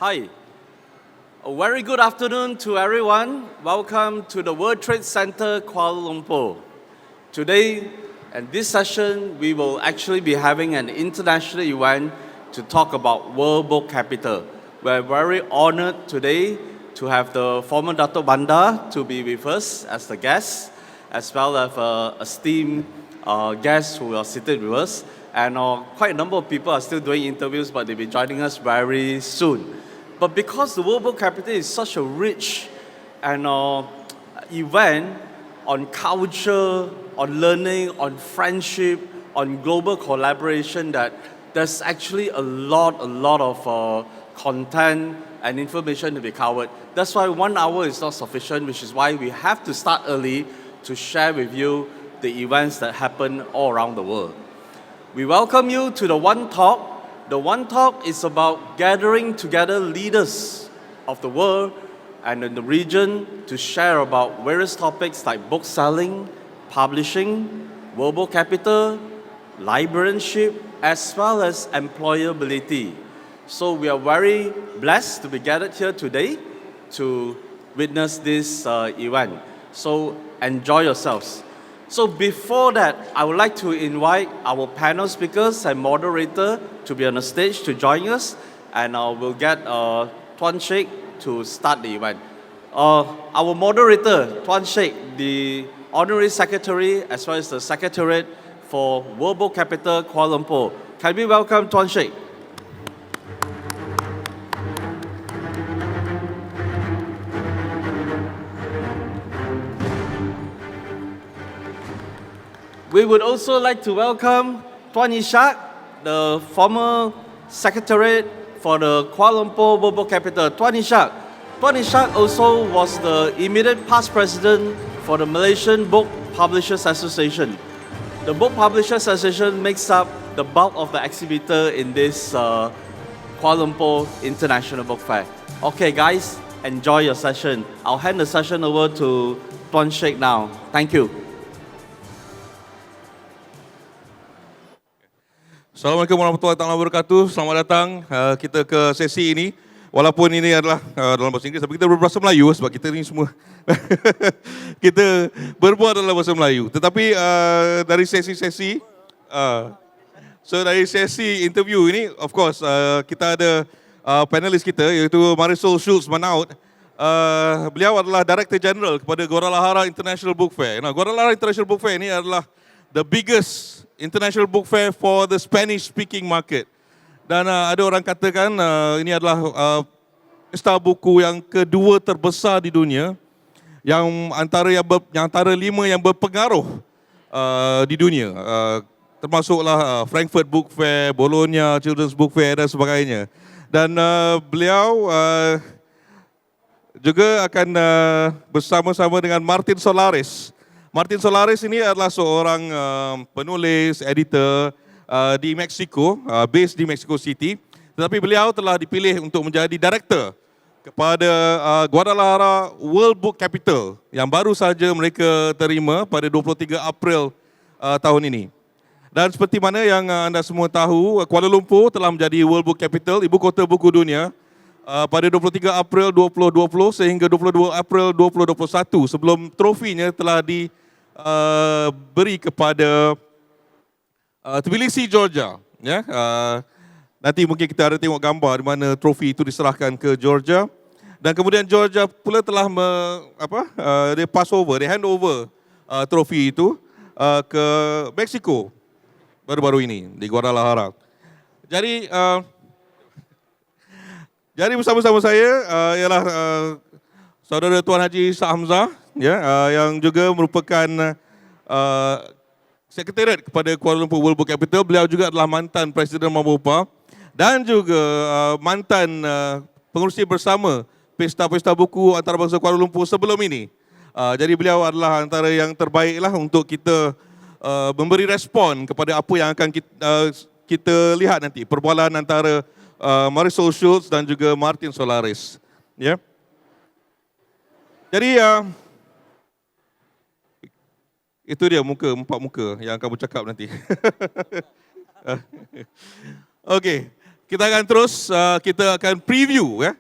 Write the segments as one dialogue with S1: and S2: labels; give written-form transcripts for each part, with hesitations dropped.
S1: Hi. A very good afternoon to everyone. Welcome to the World Trade Center, Kuala Lumpur. Today, in this session, we will actually be having an international event to talk about World Book Capital. We're very honored today to have the former Dato' Banda to be with us as the guest, as well as esteemed guests who are seated with us. And quite a number of people are still doing interviews, but they'll be joining us very soon. But because the World Book Capital is such a rich and event on culture, on learning, on friendship, on global collaboration, that there's actually a lot of content and information to be covered. That's why 1 hour is not sufficient, which is why we have to start early to share with you the events that happen all around the world. We welcome you to the One Talk. The One Talk is about gathering together leaders of the world and in the region to share about various topics like book selling, publishing, World Book Capital, librarianship, as well as employability. So we are very blessed to be gathered here today to witness this event. So enjoy yourselves. So before that, I would like to invite our panel speakers and moderator to be on the stage to join us, and we'll get Tuan Sheikh to start the event. Our moderator, Tuan Sheikh, the Honorary Secretary as well as the Secretariat for World Book Capital Kuala Lumpur. Can we welcome Tuan Sheikh? We would also like to welcome Tuan Ishak, the former Secretariat for the Kuala Lumpur World Book Capital. Tuan Ishak also was the immediate past president for the Malaysian Book Publishers Association. The Book Publishers Association makes up the bulk of the exhibitor in this Kuala Lumpur International Book Fair. Okay guys, enjoy your session. I'll hand the session over to Tuan Sheikh now. Thank you.
S2: Assalamualaikum warahmatullahi wabarakatuh. Selamat datang kita ke sesi ini. Walaupun ini adalah dalam bahasa Inggeris, tapi kita berbahasa Melayu sebab kita ni semua kita berbuat dalam bahasa Melayu. Tetapi dari sesi-sesi, dari sesi interview ini, of course, kita ada panelis kita iaitu Marisol Schulz Manaut. Beliau adalah Director General kepada Guadalajara International Book Fair. Nah, Guadalajara International Book Fair ini adalah the biggest international book fair for the Spanish-speaking market. Dan ada orang katakan ini adalah pesta buku yang kedua terbesar di dunia, yang antara 5 yang berpengaruh di dunia. Termasuklah Frankfurt Book Fair, Bologna Children's Book Fair dan sebagainya. Dan beliau juga akan bersama-sama dengan Martin Solares. Martin Solares ini adalah seorang penulis, editor di Mexico, based di Mexico City. Tetapi beliau telah dipilih untuk menjadi director kepada Guadalajara World Book Capital yang baru saja mereka terima pada 23 April tahun ini. Dan seperti mana yang anda semua tahu, Kuala Lumpur telah menjadi World Book Capital, ibu kota buku dunia, pada 23 April 2020 sehingga 22 April 2021 sebelum trofinya telah diberi kepada Tbilisi, Georgia. Ya, nanti mungkin kita ada tengok gambar di mana trofi itu diserahkan ke Georgia. Dan kemudian Georgia pula telah dia pass over, dia hand over trofi itu ke Mexico baru-baru ini di Guadalajara. Jadi bersama-sama saya ialah saudara Tuan Haji Ishak Hamzah, ya, yang juga merupakan sekretariat kepada Kuala Lumpur World Book Capital. Beliau juga adalah mantan Presiden Mabupa dan juga mantan pengurusi bersama pesta-pesta buku antarabangsa Kuala Lumpur sebelum ini. Jadi beliau adalah antara yang terbaiklah untuk kita memberi respon kepada apa yang akan kita lihat nanti, perbualan antara Marisol Schulz dan juga Martin Solares. Ya. Jadi itu dia empat muka yang akan bercakap nanti. Okey. kita akan terus, kita akan preview ya.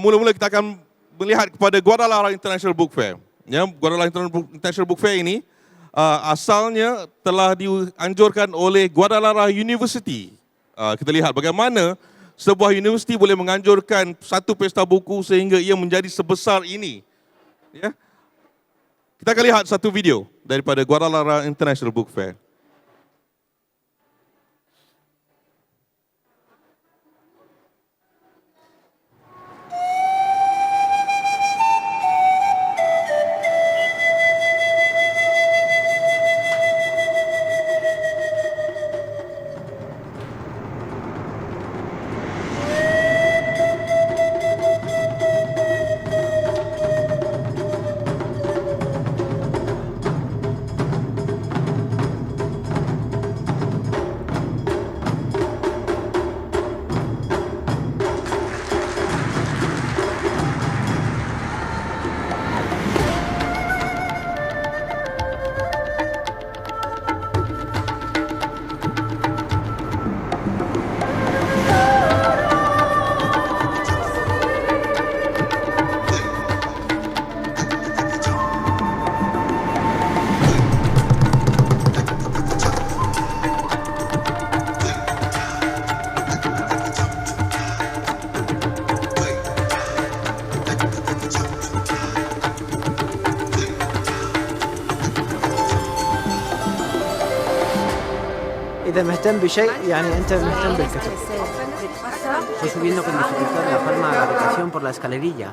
S2: Mula-mula kita akan melihat kepada Guadalajara International Book Fair. Ya, Guadalajara International Book Fair ini asalnya telah dianjurkan oleh Guadalajara University. Kita lihat bagaimana sebuah universiti boleh menganjurkan satu pesta buku sehingga ia menjadi sebesar ini. Ya. Kita akan lihat satu video daripada Guadalajara International Book Fair.
S3: إذا مهتم بشيء يعني أنت مهتم بالكتب. Estoy subiendo con dificultad la palma a la habitación por la escalerilla.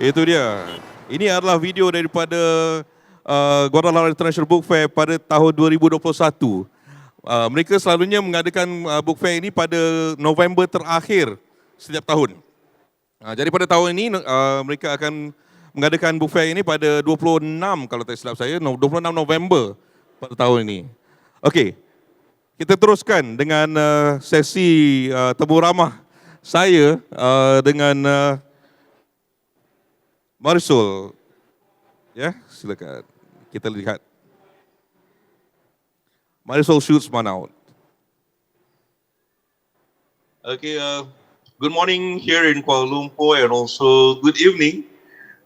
S2: Itu dia. Ini adalah video daripada Guadalajara International Book Fair pada tahun 2021. Mereka selalunya mengadakan book fair ini pada November terakhir setiap tahun. Jadi pada tahun ini mereka akan mengadakan book fair ini pada 26 kalau tak silap saya, 26 November pada tahun ini. Okey. Kita teruskan dengan sesi temu ramah saya dengan Marisol. Ya, silakan. Kita lihat. Marisol Schultz Manaut.
S4: Okay, good morning here in Kuala Lumpur and also good evening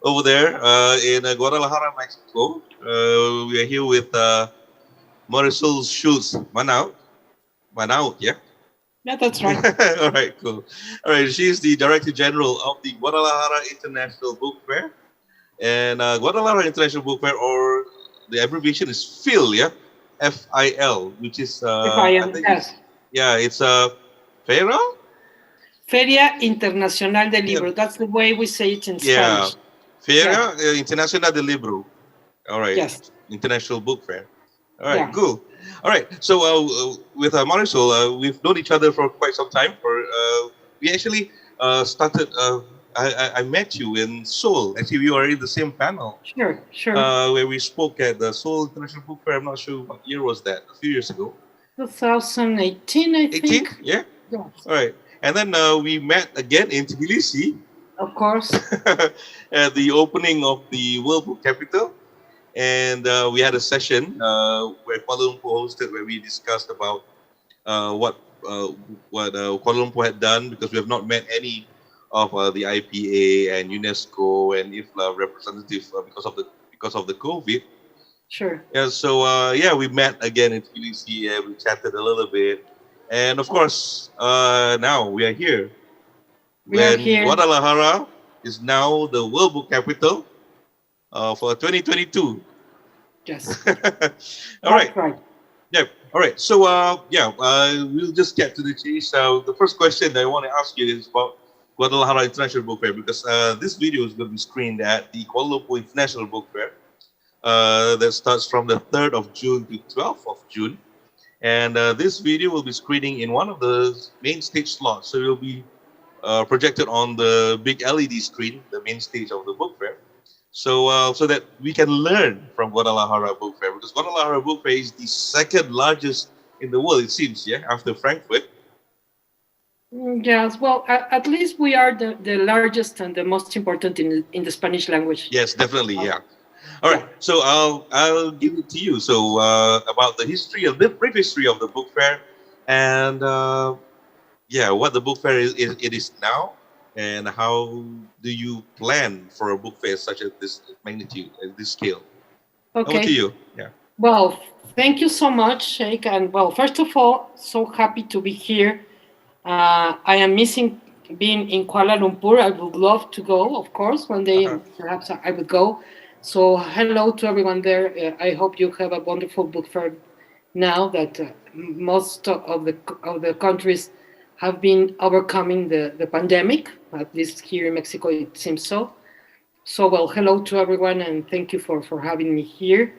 S4: over there in Guadalajara, Mexico. We are here with Marisol Schultz Manaut. Manaut, yeah?
S5: Yeah, that's right.
S4: All right, cool. All right, she's the Director General of the Guadalajara International Book Fair. And Guadalajara International Book Fair, or the abbreviation is FIL, yeah? F-I-L, which is...
S5: FIL, yes.
S4: Yeah, it's Feria?
S5: Feria Internacional del Libro. That's the way we say it in
S4: Yeah.
S5: Spanish.
S4: Feria Internacional del Libro. All right.
S5: Yes.
S4: International Book Fair. All right,
S5: Yeah.
S4: cool. All right. So with Marisol, we've known each other for quite some time. We actually started. I met you in Seoul. Actually, we were in the same panel
S5: Sure, sure.
S4: where we spoke at the Seoul International Book Fair. I'm not sure what year was that. A few years ago.
S5: 2018, I
S4: 18.
S5: think.
S4: Yeah.
S5: Yes,
S4: All right. And then we met again in Tbilisi
S5: of course.
S4: at the opening of the World Book Capital. And we had a session where Kuala Lumpur hosted, where we discussed about what Kuala Lumpur had done, because we have not met any of the IPA and UNESCO and IFLA representatives because of the COVID.
S5: Sure.
S4: Yeah, so we met again in Tbilisi and we chatted a little bit, and of course now we are here.
S5: We are
S4: When
S5: here.
S4: Guadalajara is now the World Book Capital for 2022.
S5: Yes.
S4: All right.
S5: That's right.
S4: Yeah. All right. So we'll just get to the chase. The first question that I want to ask you is about Guadalajara International Book Fair, because this video is going to be screened at the Kuala Lumpur International Book Fair. That starts from the 3rd of June to 12th of June. And this video will be screening in one of the main stage slots. So it will be projected on the big LED screen, the main stage of the book fair. So that we can learn from Guadalajara Book Fair, because Guadalajara Book Fair is the second largest in the world, it seems, after Frankfurt.
S5: Yes, well, at least we are the largest and the most important in the Spanish language.
S4: Yes, definitely, yeah. All right, so I'll give it to you. So about the history, a brief history of the book fair, and what the book fair is now, and how do you plan for a book fair such as this magnitude, at this scale?
S5: Okay.
S4: Over to you. Yeah.
S5: Well, thank you so much, Sheikh. And well, first of all, so happy to be here. I am missing being in Kuala Lumpur. I would love to go, of course, one day. Perhaps I would go. So hello to everyone there. I hope you have a wonderful book fair now that most of the countries have been overcoming the pandemic. At least here in Mexico, it seems so. So well, hello to everyone, and thank you for having me here.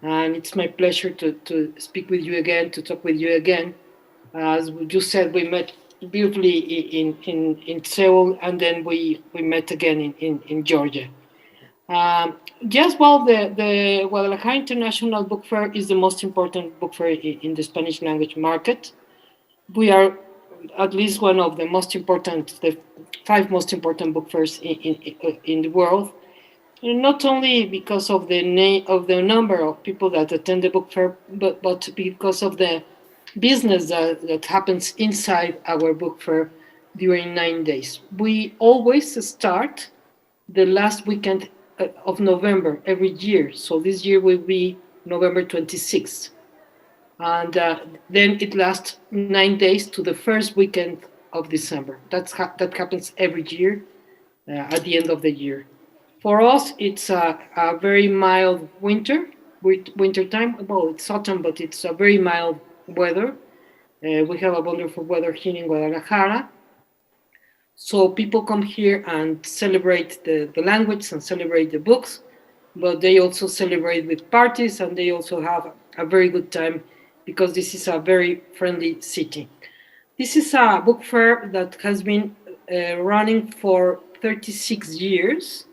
S5: And it's my pleasure to speak with you again, to talk with you again. As you said, we met beautifully in Seoul, and then we met again in Georgia. Yes, well, the Guadalajara International Book Fair is the most important book fair in the Spanish language market. We are at least one of the most important, the 5 most important book fairs in the world. And not only because of the number of people that attend the book fair, but because of the business that happens inside our book fair during 9 days. We always start the last weekend of November every year. So this year will be November 26th. And then it lasts 9 days to the first weekend of December. That happens every year at the end of the year. For us, it's a very mild winter time. Well, it's autumn, but it's a very mild weather. We have a wonderful weather here in Guadalajara. So people come here and celebrate the language and celebrate the books, but they also celebrate with parties, and they also have a very good time because this is a very friendly city. This is a book fair that has been running for 36 years,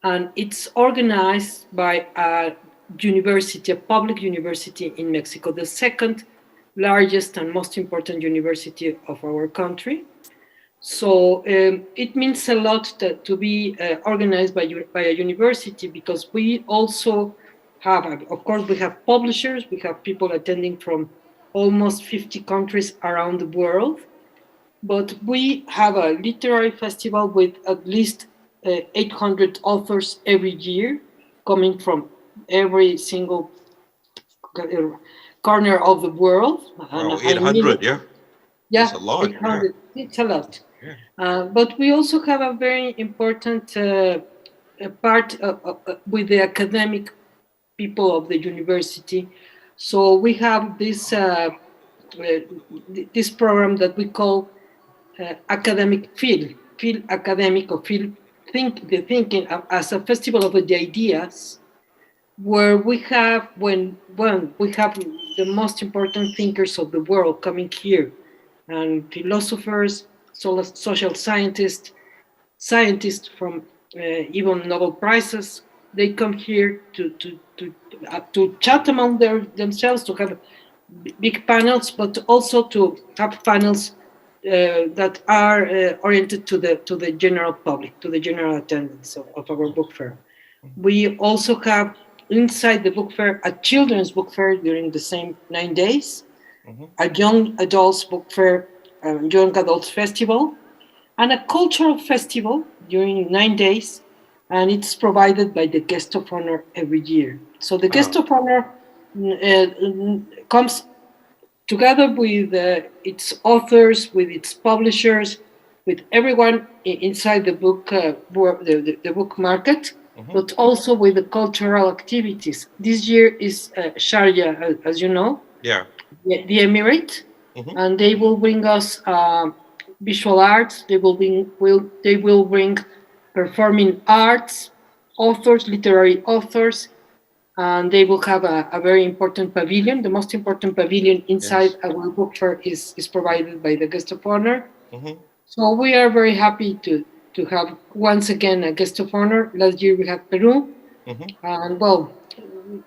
S5: and it's organized by a university, a public university in Mexico, the second largest and most important university of our country. So it means a lot to be organized by a university, because we also have, of course, we have publishers, we have people attending from almost 50 countries around the world, but we have a literary festival with at least 800 authors every year coming from every single corner of the world.
S4: Wow, 800, yeah?
S5: Yeah,
S4: that's a lot.
S5: 800. Yeah. It's a lot. Yeah. But we also have a very important part with the academic people of the university. So we have this this program that we call academic field academic, or field thinking as a festival of the ideas, where we have when we have the most important thinkers of the world coming here, and philosophers, social scientists from even Nobel Prizes. They come here to chat among themselves, to have big panels, but also to have panels that are oriented to the general public, to the general attendance of our book fair. We also have inside the book fair a children's book fair during the same 9 days, a young adults book fair, young adults festival, and a cultural festival during 9 days, and it's provided by the guest of honor every year. So the guest of honor comes together with its authors, with its publishers, with everyone inside the book the book market, but also with the cultural activities. This year is Sharjah, as you know,
S4: Yeah.
S5: the Emirate, and they will bring us visual arts. They will bring performing arts, authors, literary authors, and they will have a very important pavilion. The most important pavilion inside our book fair is provided by the guest of honor. So we are very happy to have once again a guest of honor. Last year we had Peru, and well,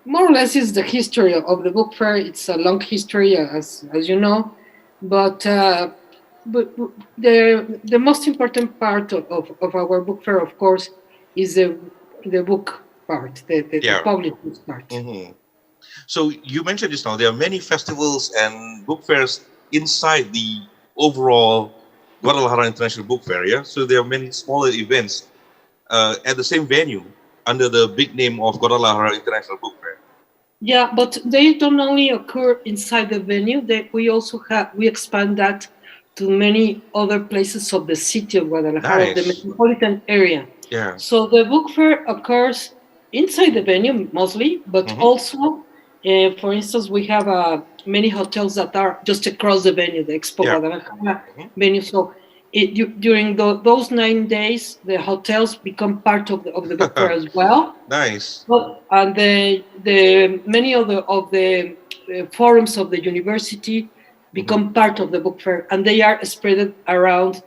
S5: more or less is the history of the book fair. It's a long history, as you know, but the most important part of our book fair, of course, is the book part, the publishing part.
S4: So you mentioned just now there are many festivals and book fairs inside the overall Guadalajara International Book Fair. Yeah, so there are many smaller events at the same venue under the big name of Guadalajara International Book Fair.
S5: Yeah, but they don't only occur inside the venue. We also we expand that to many other places of the city of Guadalajara, the metropolitan area.
S4: Yeah.
S5: So the book fair occurs inside the venue mostly, but also, for instance, we have many hotels that are just across the venue, the Expo Guadalajara venue. So during those 9 days, the hotels become part of the book fair as well.
S4: Nice.
S5: Well, and the many of the forums of the university become part of the book fair, and they are spread around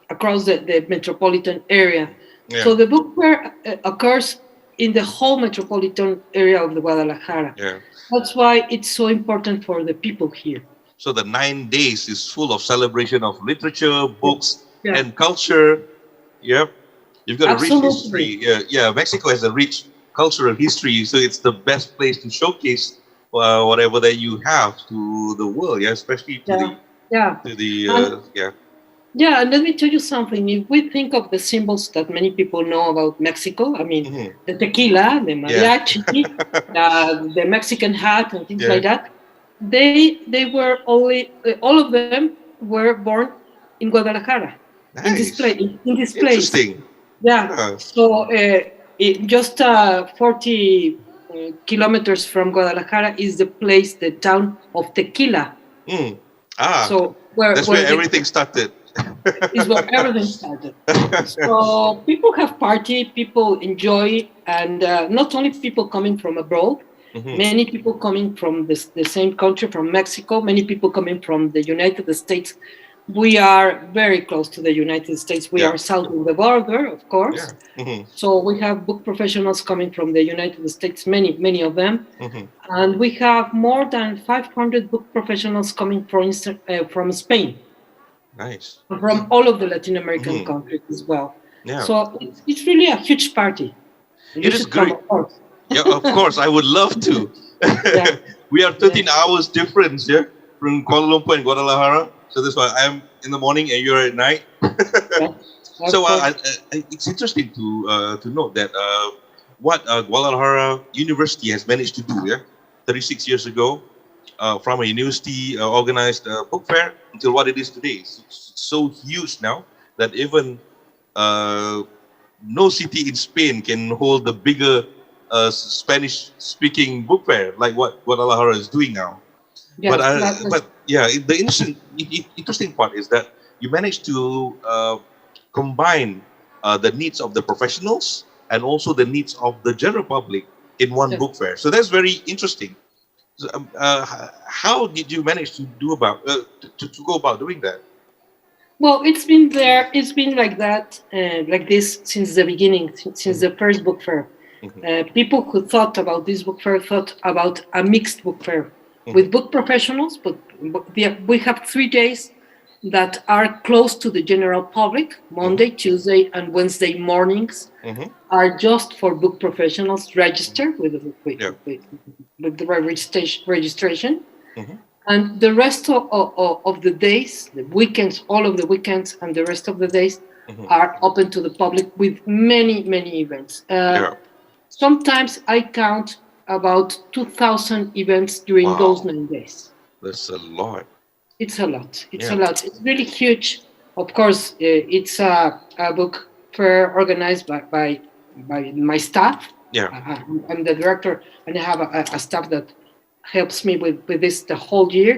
S5: across the metropolitan area.
S4: Yeah.
S5: So the book fair occurs in the whole metropolitan area of the Guadalajara.
S4: Yeah.
S5: That's why it's so important for the people here.
S4: So the 9 days is full of celebration of literature, books, and culture. Yep. You've got a rich history. Yeah, Mexico has a rich cultural history, so it's the best place to showcase whatever that you have to the world, especially to the.
S5: Yeah, and let me tell you something. If we think of the symbols that many people know about Mexico, I mean, the tequila, the mariachi, the Mexican hat, and things like that, they were all of them were born in Guadalajara, in this place.
S4: Interesting.
S5: Yeah. So just 40 kilometers from Guadalajara is the town of Tequila. So
S4: that's where everything started.
S5: Is where everything started. So people have party, people enjoy, and not only people coming from abroad, many people coming from the same country, from Mexico, many people coming from the United States. We are very close to the United States. We are south of the border, of course. So we have book professionals coming from the United States, many of them. And we have more than 500 book professionals coming, for instance, from Spain.
S4: Nice.
S5: From all of the Latin American countries as well.
S4: Yeah.
S5: So it's really a huge party.
S4: It is great. Yeah, of course, I would love to. We are 13 hours difference from Kuala Lumpur and Guadalajara. So that's why I'm in the morning and you're at night. So it's interesting to note that what Guadalajara University has managed to do 36 years ago, from a university organized book fair until what it is today. It's so huge now that even no city in Spain can hold the bigger Spanish-speaking book fair like what Guadalajara is doing now. The interesting part is that you managed to combine the needs of the professionals and also the needs of the general public in one book fair. So that's very interesting. So, how did you manage to do about to go about doing that?
S5: Well, it's been there. It's been like that, like this since the beginning, since the first book fair. People who thought about this book fair thought about a mixed book fair with book professionals, but we have 3 days that are close to the general public. Monday, Tuesday, and Wednesday mornings are just for book professionals registered
S4: Yeah.
S5: with the registration. And the rest of the days, the weekends, all of the weekends and the rest of the days are open to the public with many, many events.
S4: Yeah.
S5: Sometimes I count about 2,000 events during
S4: Wow.
S5: those 9 days.
S4: That's a lot.
S5: It's a lot. It's a
S4: Yeah.
S5: lot. It's really huge. Of course, it's a book fair organized by my staff.
S4: Yeah.
S5: I'm the director, and I have a staff that helps me with this the whole year.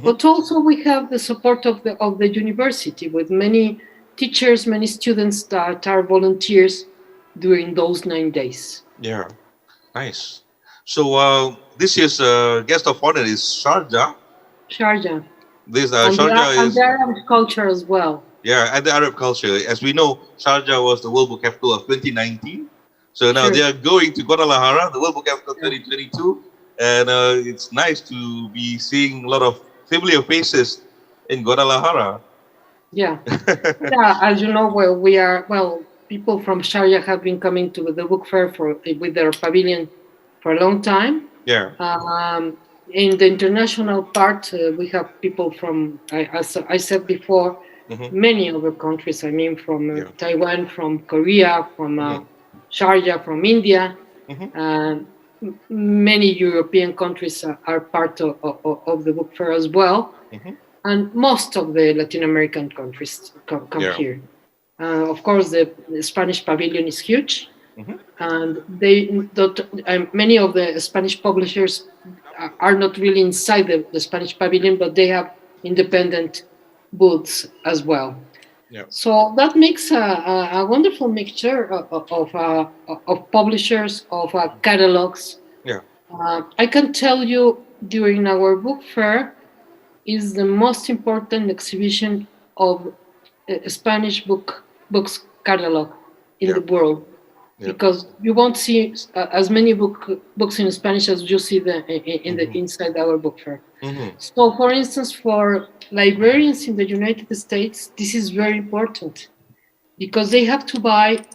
S5: But also we have the support of the university with many teachers, many students that are volunteers during those 9 days.
S4: Yeah. Nice. So this year's guest of honor is Sharjah.
S5: Sharjah.
S4: This
S5: And
S4: Sharjah is
S5: the Arab culture as well.
S4: yeah, and the Arab culture. As we know, Sharjah was the World Book Capital of 2019. So now
S5: Sure.
S4: they are going to Guadalajara, the World Book Capital 2022, and it's nice to be seeing a lot of familiar faces in Guadalajara.
S5: Yeah. Yeah, as you know, people from Sharjah have been coming to the book fair with their pavilion for a long time.
S4: Yeah.
S5: In the international part, we have people from, as I said before, many other countries. I mean, from Taiwan, from Korea, from Sharjah, from India. Many European countries are part of the book fair as well. And most of the Latin American countries come
S4: Yeah.
S5: here. Of course, the Spanish pavilion is huge. And many of the Spanish publishers are not really inside the Spanish pavilion, but they have independent booths as well.
S4: Yeah.
S5: So that makes a wonderful mixture of publishers, of catalogs.
S4: Yeah.
S5: I can tell you during our book fair is the most important exhibition of Spanish books catalog in the world.
S4: Yeah.
S5: Because you won't see as many books in Spanish as you see inside our book fair. So, for instance, for librarians in the United States, this is very important because they have to buy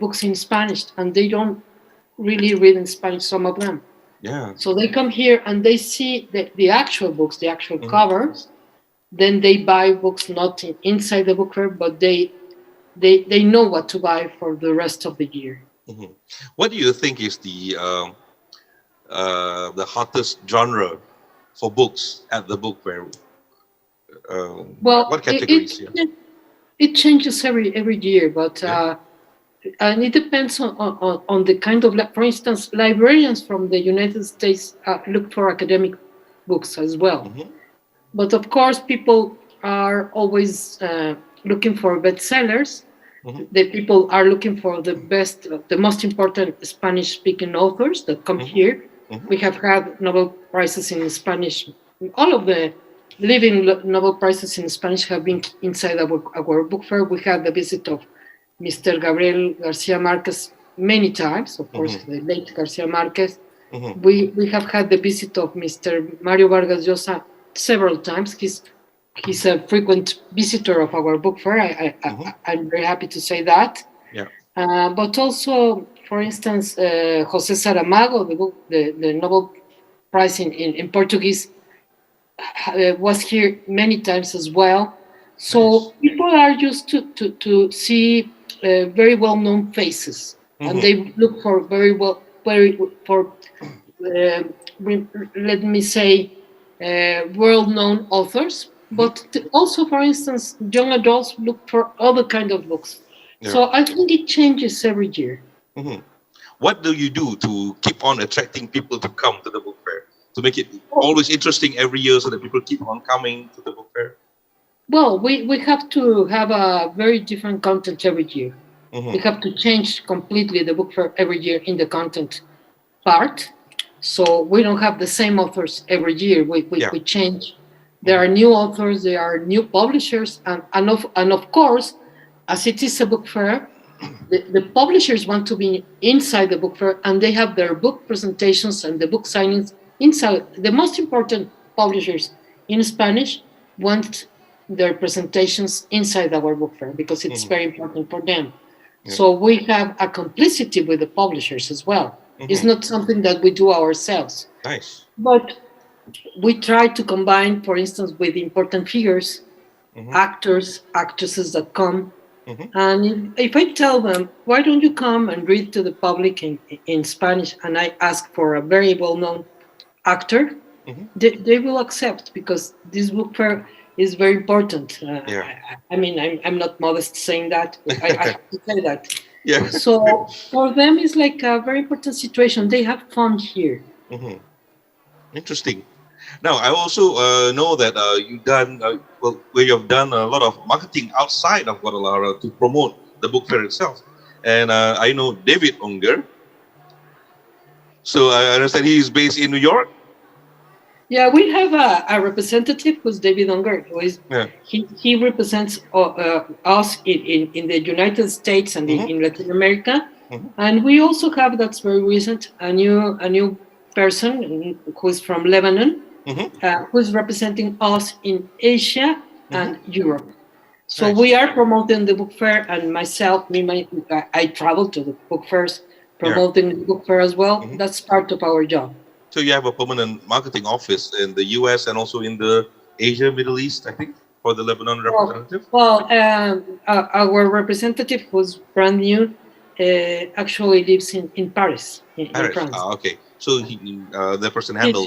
S5: books in Spanish and they don't really read in Spanish, some of them.
S4: Yeah.
S5: So they come here and they see the actual books, the actual covers. Then they buy books not inside the book fair, but they know what to buy for the rest of the year.
S4: What do you think is the hottest genre for books at the book fair?
S5: Well,
S4: what categories?
S5: it changes every year, but and it depends on the kind of, for instance, librarians from the United States look for academic books as well. But of course, people are always looking for bestsellers. The people are looking for the most important Spanish-speaking authors that come here. We have had Nobel Prizes in Spanish. All of the living Nobel Prizes in Spanish have been inside our book fair. We had the visit of Mr. Gabriel Garcia Marquez many times, of course, the late Garcia Marquez. We have had the visit of Mr. Mario Vargas Llosa several times. He's a frequent visitor of our book fair. I'm very happy to say that.
S4: Yeah.
S5: But also, for instance, José Saramago, the Nobel Prize in Portuguese, was here many times as well. So people are used to see very well-known faces, and they look for let me say, world-known authors. But also, for instance, young adults look for other kind of books.
S4: Yeah.
S5: So I think it changes every year.
S4: What do you do to keep on attracting people to come to the book fair? To make it always interesting every year so that people keep on coming to the book fair?
S5: Well, we have to have a very different content every year. We have to change completely the book fair every year in the content part. So we don't have the same authors every year.
S2: Yeah.
S5: We change. There are new authors, there are new publishers, and of course, as it is a book fair, the publishers want to be inside the book fair, and they have their book presentations and the book signings inside. The most important publishers in Spanish want their presentations inside our book fair because it's very important for them. So we have a complicity with the publishers as well. It's not something that we do ourselves.
S2: Nice.
S5: But we try to combine, for instance, with important figures, actors, actresses that come. And if I tell them, why don't you come and read to the public in Spanish, and I ask for a very well-known actor, they will accept, because this book fair is very important. I mean, I'm not modest saying that. I have to say that.
S2: Yeah.
S5: So for them, it's like a very important situation. They have fun here.
S4: Interesting. Now, I also know that you've done where you've done a lot of marketing outside of Guadalajara to promote the book fair itself. And I know David Unger. So I understand he is based in New York.
S5: Yeah, we have a representative who's David Unger. Who is he represents us in the United States and in Latin America, and we also have, that's very recent, a new person who's from Lebanon, who's representing us in Asia and Europe. So we are promoting the book fair, and myself, I travel to the book fairs, promoting the book fair as well. That's part of our job.
S4: So you have a permanent marketing office in the US and also in the Asia, Middle East, I think, for the Lebanon representative?
S5: Well, our representative, who's brand new, actually lives in Paris, in France.
S4: Okay. So the person handles...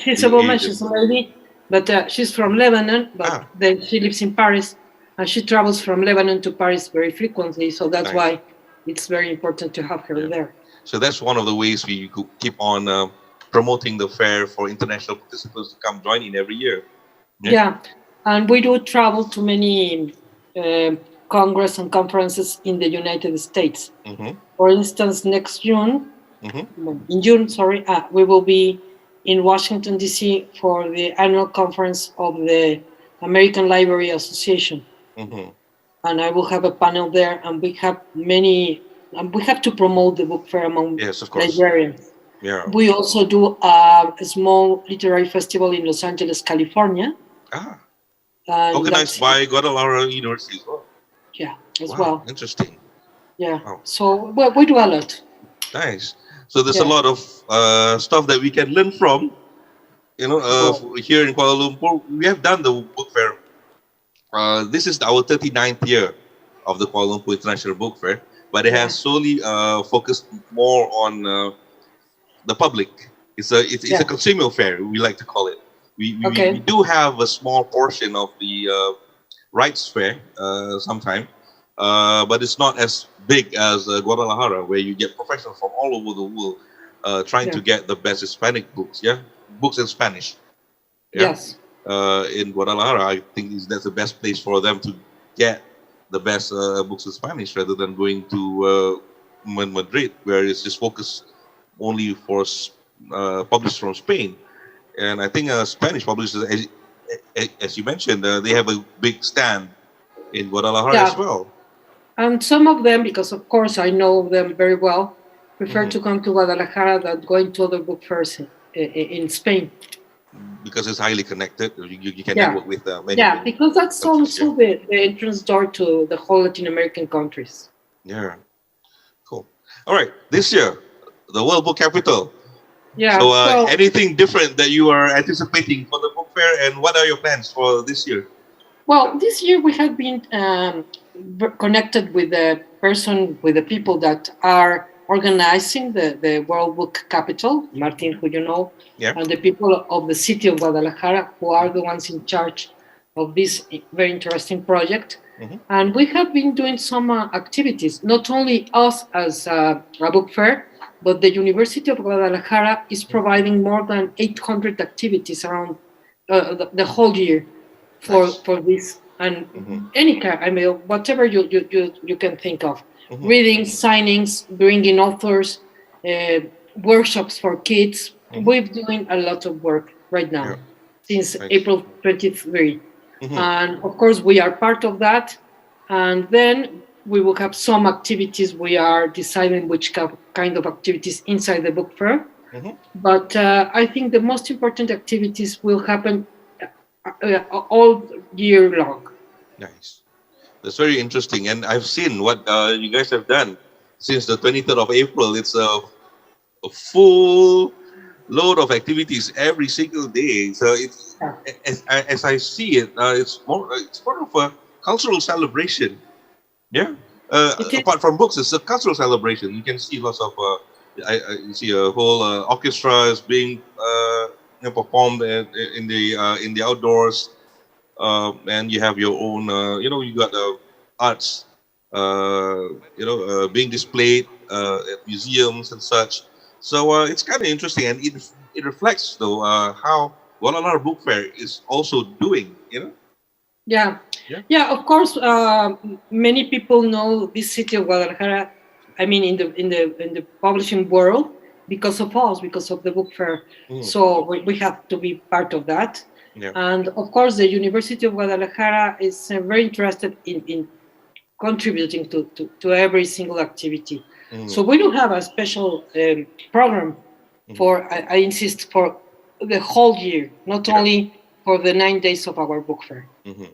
S5: She's a woman, she's a lady, but she's from Lebanon, but then she lives in Paris, and she travels from Lebanon to Paris very frequently, so that's why it's very important to have her there.
S4: So that's one of the ways we could keep on promoting the fair for international participants to come join in every year.
S5: Yeah, and we do travel to many congress and conferences in the United States. For instance, next June, in June, we will be in Washington, D.C. for the annual conference of the American Library Association. And I will have a panel there, and we have to promote the book fair among librarians.
S4: Yeah.
S5: We also do a small literary festival in Los Angeles, California.
S4: Organized by Guadalajara University as well.
S5: Yeah, as well.
S4: Interesting.
S5: Yeah. Wow. So we do a lot.
S4: Nice. So there's a lot of stuff that we can learn from. You know, here in Kuala Lumpur, we have done the book fair. This is our 39th year of the Kuala Lumpur International Book Fair, but it has solely focused more on the public. It's a consumer fair, we like to call it. We do have a small portion of the rights fair sometime, but it's not as big as Guadalajara, where you get professionals from all over the world trying to get the best Hispanic books, books in Spanish.
S5: Yes.
S4: In Guadalajara, I think that's the best place for them to get the best books in Spanish, rather than going to Madrid, where it's just focused only for publishers from Spain. And I think Spanish publishers, as you mentioned, they have a big stand in Guadalajara as well.
S5: And some of them, because of course I know them very well, prefer to come to Guadalajara than going to other book fairs in Spain.
S4: Because it's highly connected, you can network with many.
S5: Yeah, because that's also the entrance door to the whole Latin American countries.
S4: Yeah, cool. All right, this year, the World Book Capital.
S5: Yeah.
S4: So anything different that you are anticipating for the book fair, and what are your plans for this year?
S5: Well, this year we have been connected with the people that are organizing the World Book Capital, Martin, who you know, and the people of the city of Guadalajara, who are the ones in charge of this very interesting project. And we have been doing some activities, not only us as a book fair, but the University of Guadalajara is providing more than 800 activities around the whole year for this. And any kind, I mean, whatever you can think of. Readings, signings, bringing authors, workshops for kids, we're doing a lot of work right now since
S4: Right.
S5: April 23.
S4: Mhm.
S5: And of course, we are part of that. And then we will have some activities. We are deciding which kind of activities inside the book fair.
S4: Mhm.
S5: But I think the most important activities will happen all year long.
S4: Nice. That's very interesting. And I've seen what you guys have done since the 23rd of April. It's a full load of activities every single day. So it's as I see it, it's more of a cultural celebration. Yeah.
S5: It is.
S4: Apart from books, it's a cultural celebration. You can see lots of. You see a whole orchestra is being performed in the outdoors, and you have your own. You got arts. Being displayed at museums and such. So it's kind of interesting, and it reflects though how Guadalajara Book Fair is also doing.
S5: Yeah.
S4: Yeah.
S5: Yeah, of course. Many people know this city of Guadalajara. I mean, in the publishing world, because of us, because of the book fair.
S4: Mm.
S5: So we have to be part of that.
S4: Yeah.
S5: And of course, the University of Guadalajara is very interested in contributing to every single activity.
S4: Mm.
S5: So we do have a special program for, I insist, for the whole year, not
S4: Yeah.
S5: only for the 9 days of our book fair.
S4: Mhm.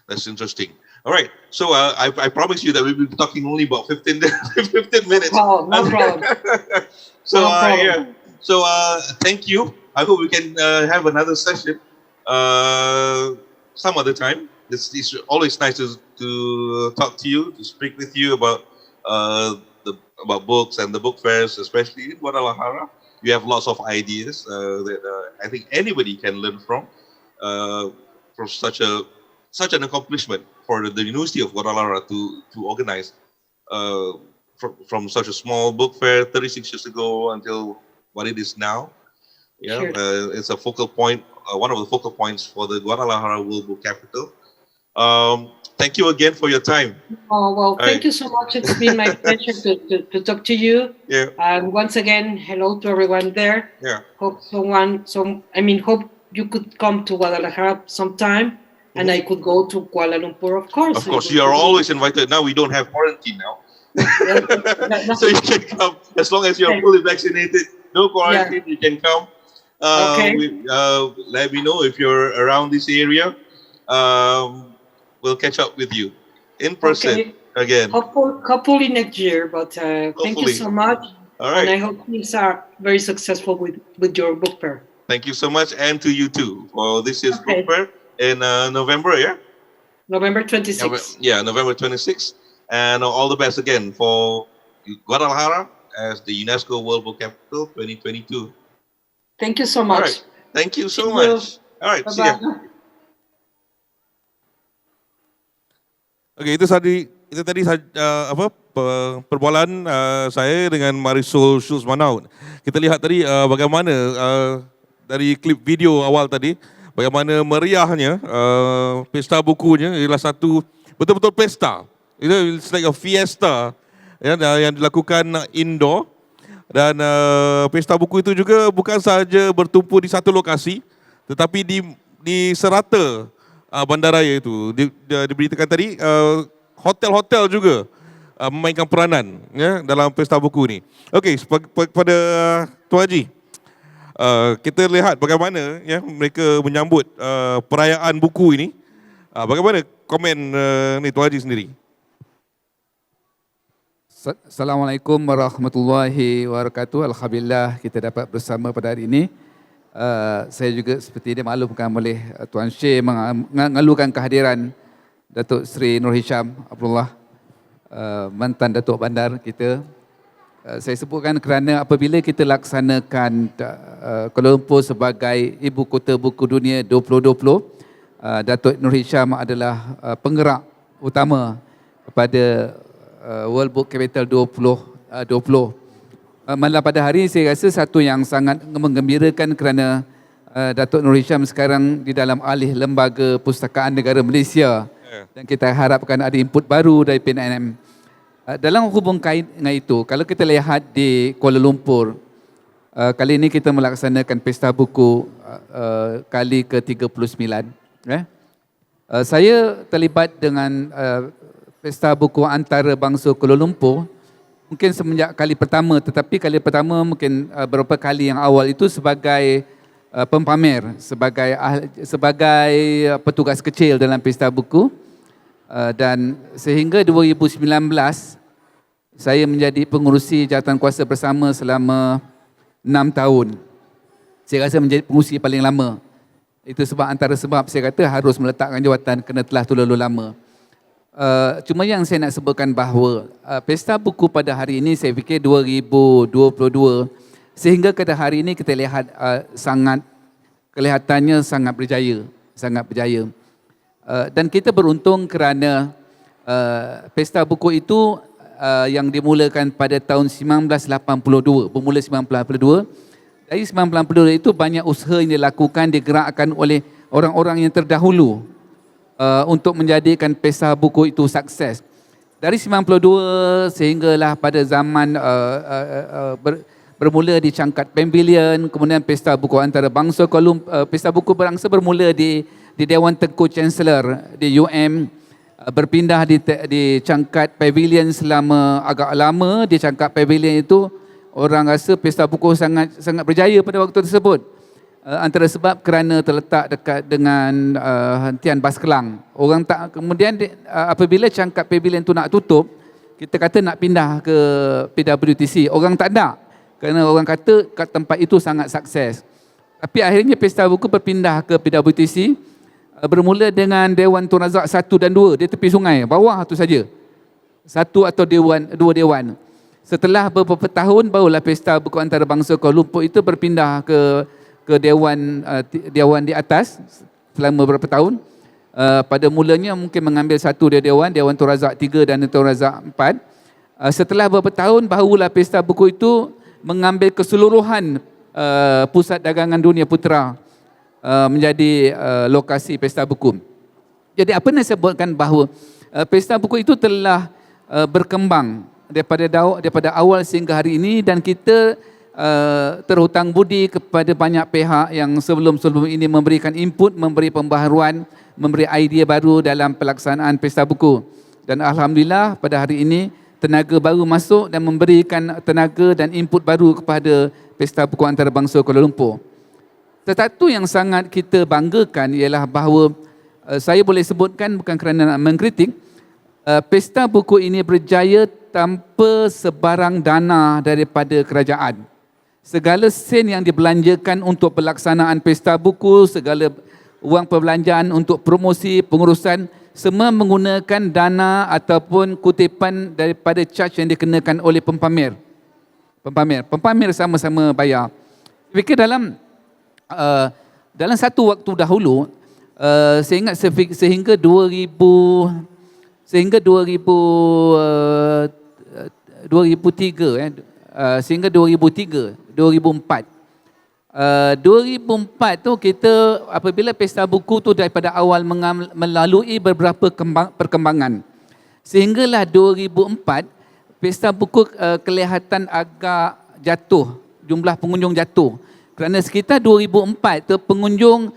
S4: That's interesting. All right. So I promise you that we'll be talking only about 15, 15 minutes.
S5: Oh, no problem.
S4: So
S5: No problem.
S4: yeah. So thank you. I hope we can have another session some other time. It's always nice to talk to you, to speak with you about about books and the book fairs, especially in Guadalajara. You have lots of ideas that I think anybody can learn from such an accomplishment for the University of Guadalajara to organize from such a small book fair 36 years ago until what it is now. Yeah,
S5: Sure.
S4: it's a focal point, one of the focal points for the Guadalajara World Book Capital. Thank you again for your time.
S5: Oh, well,
S4: right.
S5: thank you so much. It's been my pleasure to talk to you.
S4: Yeah,
S5: And once again, hello to everyone there.
S4: yeah.
S5: Hope hope you could come to Guadalajara sometime, and I could go to Kuala Lumpur, of course.
S4: Of course, you are always invited. Now we don't have quarantine now. So you can come as long as you're fully vaccinated. No quarantine, you can come.
S5: Okay.
S4: Let me know if you're around this area. We'll catch up with you in person
S5: Okay.
S4: again.
S5: Hopefully next year, but thank you
S4: Hopefully.
S5: so much.
S4: All
S5: And I
S4: right.
S5: hope things are very successful with your book fair.
S4: Thank you so much, and to you too for this year's
S5: Okay.
S4: book fair in November. Yeah.
S5: November 26th.
S4: Yeah, November 26th. And all the best again for Guadalajara as the UNESCO World Book Capital 2022.
S5: Thank you so
S4: All
S5: much.
S4: right. Thank you so
S5: See you.
S4: much. All right. See ya.
S5: Bye-bye.
S2: Okey, itu tadi perbualan saya dengan Marisol Schulz Manaut. Kita lihat tadi bagaimana dari klip video awal tadi bagaimana meriahnya pesta bukunya ialah satu betul-betul pesta. It's like a fiesta ya, yang dilakukan indoor dan pesta buku itu juga bukan sahaja bertumpu di satu lokasi tetapi di serata bandaraya itu diberitakan tadi hotel-hotel juga memainkan peranan ya dalam pesta buku ni. Okey, pada Tuan Haji, kita lihat bagaimana ya mereka menyambut perayaan buku ini. Bagaimana komen ni Tuan Haji sendiri?
S6: Assalamualaikum warahmatullahi wabarakatuh. Alhamdulillah kita dapat bersama pada hari ini. Saya juga seperti dimaklumkan oleh Tuan Syekh mengalukan kehadiran Datuk Seri Nur Hisham Abdullah, mantan Datuk Bandar kita. Saya sebutkan kerana apabila kita laksanakan Kuala Lumpur sebagai Ibu Kota Buku Dunia 2020, Datuk Nur Hisham adalah penggerak utama kepada World Book Capital 2020. Malah pada hari ini saya rasa satu yang sangat menggembirakan kerana Datuk Nur Hisham sekarang di dalam alih Lembaga Pustakaan Negara Malaysia dan kita harapkan ada input baru dari PNM. Dalam hubung kait dengan itu, kalau kita lihat di Kuala Lumpur, Kali ini kita melaksanakan Pesta Buku kali ke-39. Saya terlibat dengan Pesta Buku Antarabangsa Kuala Lumpur mungkin semenjak kali pertama, tetapi kali pertama mungkin beberapa kali yang awal itu sebagai pempamer, sebagai petugas kecil dalam Pesta Buku, dan sehingga 2019 saya menjadi pengurusi jawatan kuasa bersama selama 6 tahun. Saya rasa menjadi pengurusi paling lama. Itu antara sebab saya kata harus meletakkan jawatan kerana telah terlalu lama. Cuma yang saya nak sebutkan bahawa Pesta Buku pada hari ini saya fikir 2022 sehingga pada hari ini kita lihat kelihatannya sangat berjaya. Dan kita beruntung kerana Pesta Buku itu yang dimulakan pada tahun 1982, bermula 1982. Dari 1982 itu banyak usaha yang dilakukan, digerakkan oleh orang-orang yang terdahulu untuk menjadikan Pesta Buku itu sukses. Dari 92 sehinggalah pada zaman bermula di Cangkat Pavilion, kemudian Pesta Buku Antarabangsa Kuala Lumpur, Pesta Buku Berangsa bermula di Dewan Tengku Chancellor di UM, berpindah di Cangkat Pavilion selama agak lama. Di Cangkat Pavilion itu orang rasa Pesta Buku sangat berjaya pada waktu tersebut. Antara sebab kerana terletak dekat dengan hentian bas Kelang. Kemudian apabila Cangkat Pavilion itu nak tutup, kita kata nak pindah ke PWTC. Orang tak nak, kerana orang kata kat tempat itu sangat sukses. Tapi akhirnya Pesta Buku berpindah ke PWTC, bermula dengan Dewan Tun Razak 1 dan 2 di tepi sungai, bawah tu saja. Satu atau dua dewan. Setelah beberapa tahun barulah Pesta Buku Antarabangsa Kuala Lumpur itu berpindah ke dewan di atas selama beberapa tahun. Pada mulanya mungkin mengambil satu Dewan Tun Razak 3 dan Tun Razak 4. Setelah beberapa tahun barulah Pesta Buku itu mengambil keseluruhan Pusat Dagangan Dunia Putra menjadi lokasi Pesta Buku. Jadi apa yang saya sebutkan bahawa Pesta Buku itu telah berkembang daripada awal sehingga hari ini, dan kita terhutang budi kepada banyak pihak yang sebelum ini memberikan input, memberi pembaharuan, memberi idea baru dalam pelaksanaan Pesta Buku. Dan alhamdulillah pada hari ini tenaga baru masuk dan memberikan tenaga dan input baru kepada Pesta Buku Antarabangsa Kuala Lumpur. Satu yang sangat kita banggakan ialah bahawa saya boleh sebutkan bukan kerana nak mengkritik, Pesta Buku ini berjaya tanpa sebarang dana daripada kerajaan. Segala sen yang dibelanjakan untuk pelaksanaan Pesta Buku, segala wang perbelanjaan untuk promosi, pengurusan, semua menggunakan dana ataupun kutipan daripada charge yang dikenakan oleh pempamer. Pempamer sama-sama bayar. Saya fikir dalam satu waktu dahulu, saya ingat sehingga 2003 sehingga 2004. 2004 tu kita apabila Pesta Buku tu daripada awal melalui beberapa perkembangan. Sehinggalah 2004 Pesta Buku kelihatan agak jatuh, jumlah pengunjung jatuh. Kerana sekitar 2004 tu pengunjung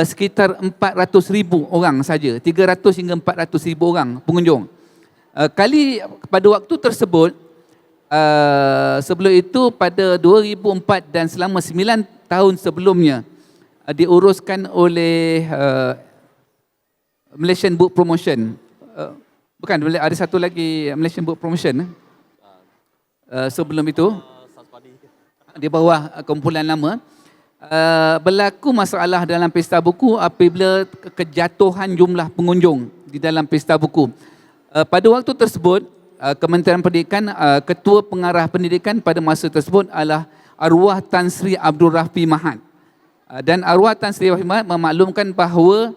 S6: sekitar 400,000 orang saja, 300 hingga 400,000 orang pengunjung. Pada waktu tersebut, sebelum itu pada 2004 dan selama 9 tahun sebelumnya diuruskan oleh Malaysian Book Promotion. Bukan, ada satu lagi Malaysian Book Promotion. Sebelum itu di bawah kumpulan lama, berlaku masalah dalam Pesta Buku apabila kejatuhan jumlah pengunjung di dalam Pesta Buku. Pada waktu tersebut, Kementerian Pendidikan, Ketua Pengarah Pendidikan pada masa tersebut adalah arwah Tan Sri Abdul Rafi Mahat. Dan arwah Tan Sri Abdul Rafi Mahat memaklumkan bahawa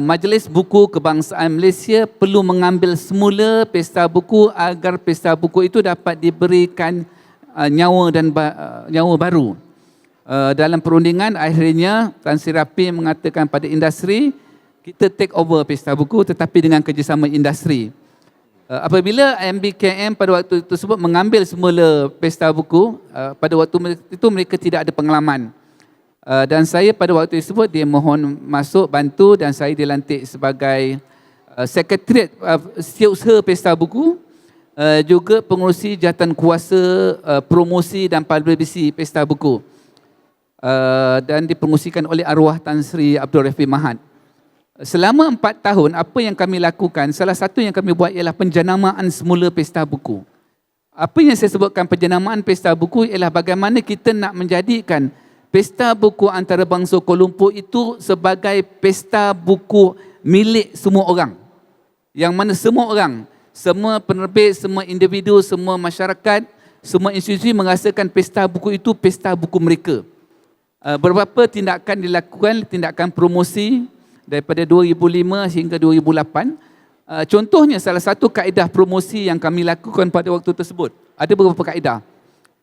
S6: Majlis Buku Kebangsaan Malaysia perlu mengambil semula Pesta Buku agar Pesta Buku itu dapat diberikan nyawa baru. Dalam perundingan akhirnya Tan Sri Rafi mengatakan pada industri, kita take over Pesta Buku tetapi dengan kerjasama industri. Apabila MBKM pada waktu tersebut mengambil semula pesta buku, pada waktu itu mereka tidak ada pengalaman. Dan saya pada waktu tersebut dia mohon masuk bantu dan saya dilantik sebagai sekretariat setiausaha pesta buku, juga pengurusi jawatankuasa promosi dan publicity pesta buku, dan dipengurusikan oleh arwah Tan Sri Abdul Rafiq Mahat. Selama 4 tahun, apa yang kami lakukan, salah satu yang kami buat ialah penjenamaan semula pesta buku. Apa yang saya sebutkan penjenamaan pesta buku ialah bagaimana kita nak menjadikan pesta buku antarabangsa Kuala Lumpur itu sebagai pesta buku milik semua orang. Yang mana semua orang, semua penerbit, semua individu, semua masyarakat, semua institusi merasakan pesta buku itu pesta buku mereka. Beberapa tindakan dilakukan, tindakan promosi daripada 2005 hingga 2008. Contohnya salah satu kaedah promosi yang kami lakukan pada waktu tersebut. Ada beberapa kaedah.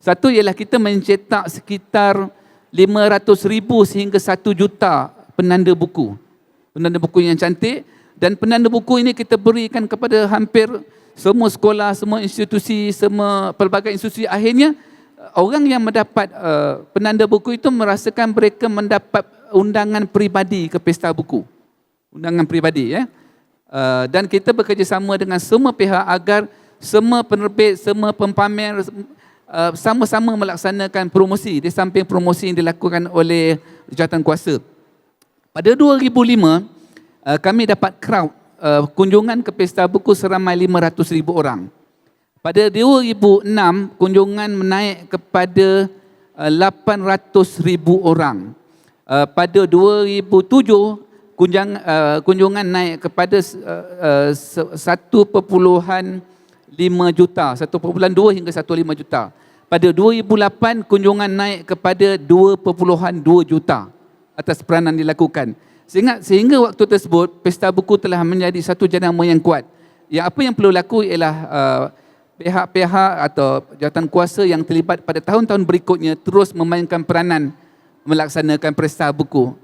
S6: Satu ialah kita mencetak sekitar 500,000 sehingga 1 juta penanda buku. Penanda buku yang cantik, dan penanda buku ini kita berikan kepada hampir semua sekolah, semua institusi, semua pelbagai institusi. Akhirnya orang yang mendapat penanda buku itu merasakan mereka mendapat undangan peribadi ke pesta buku. Undangan peribadi, ya. Dan kita bekerjasama dengan semua pihak agar semua penerbit, semua pempamer sama-sama melaksanakan promosi di samping promosi yang dilakukan oleh jawatankuasa. Pada 2005, kami dapat crowd kunjungan ke pesta buku seramai 500,000 orang. Pada 2006, kunjungan menaik kepada 800,000 orang. Pada 2007, kunjungan naik kepada 1.5 juta, 1.2 hingga 1.5 juta. Pada 2008, kunjungan naik kepada 2.2 juta atas peranan dilakukan. Sehingga waktu tersebut, pesta buku telah menjadi satu jenama yang kuat. Yang apa yang perlu laku ialah pihak-pihak atau jawatankuasa yang terlibat pada tahun-tahun berikutnya terus memainkan peranan melaksanakan pesta buku.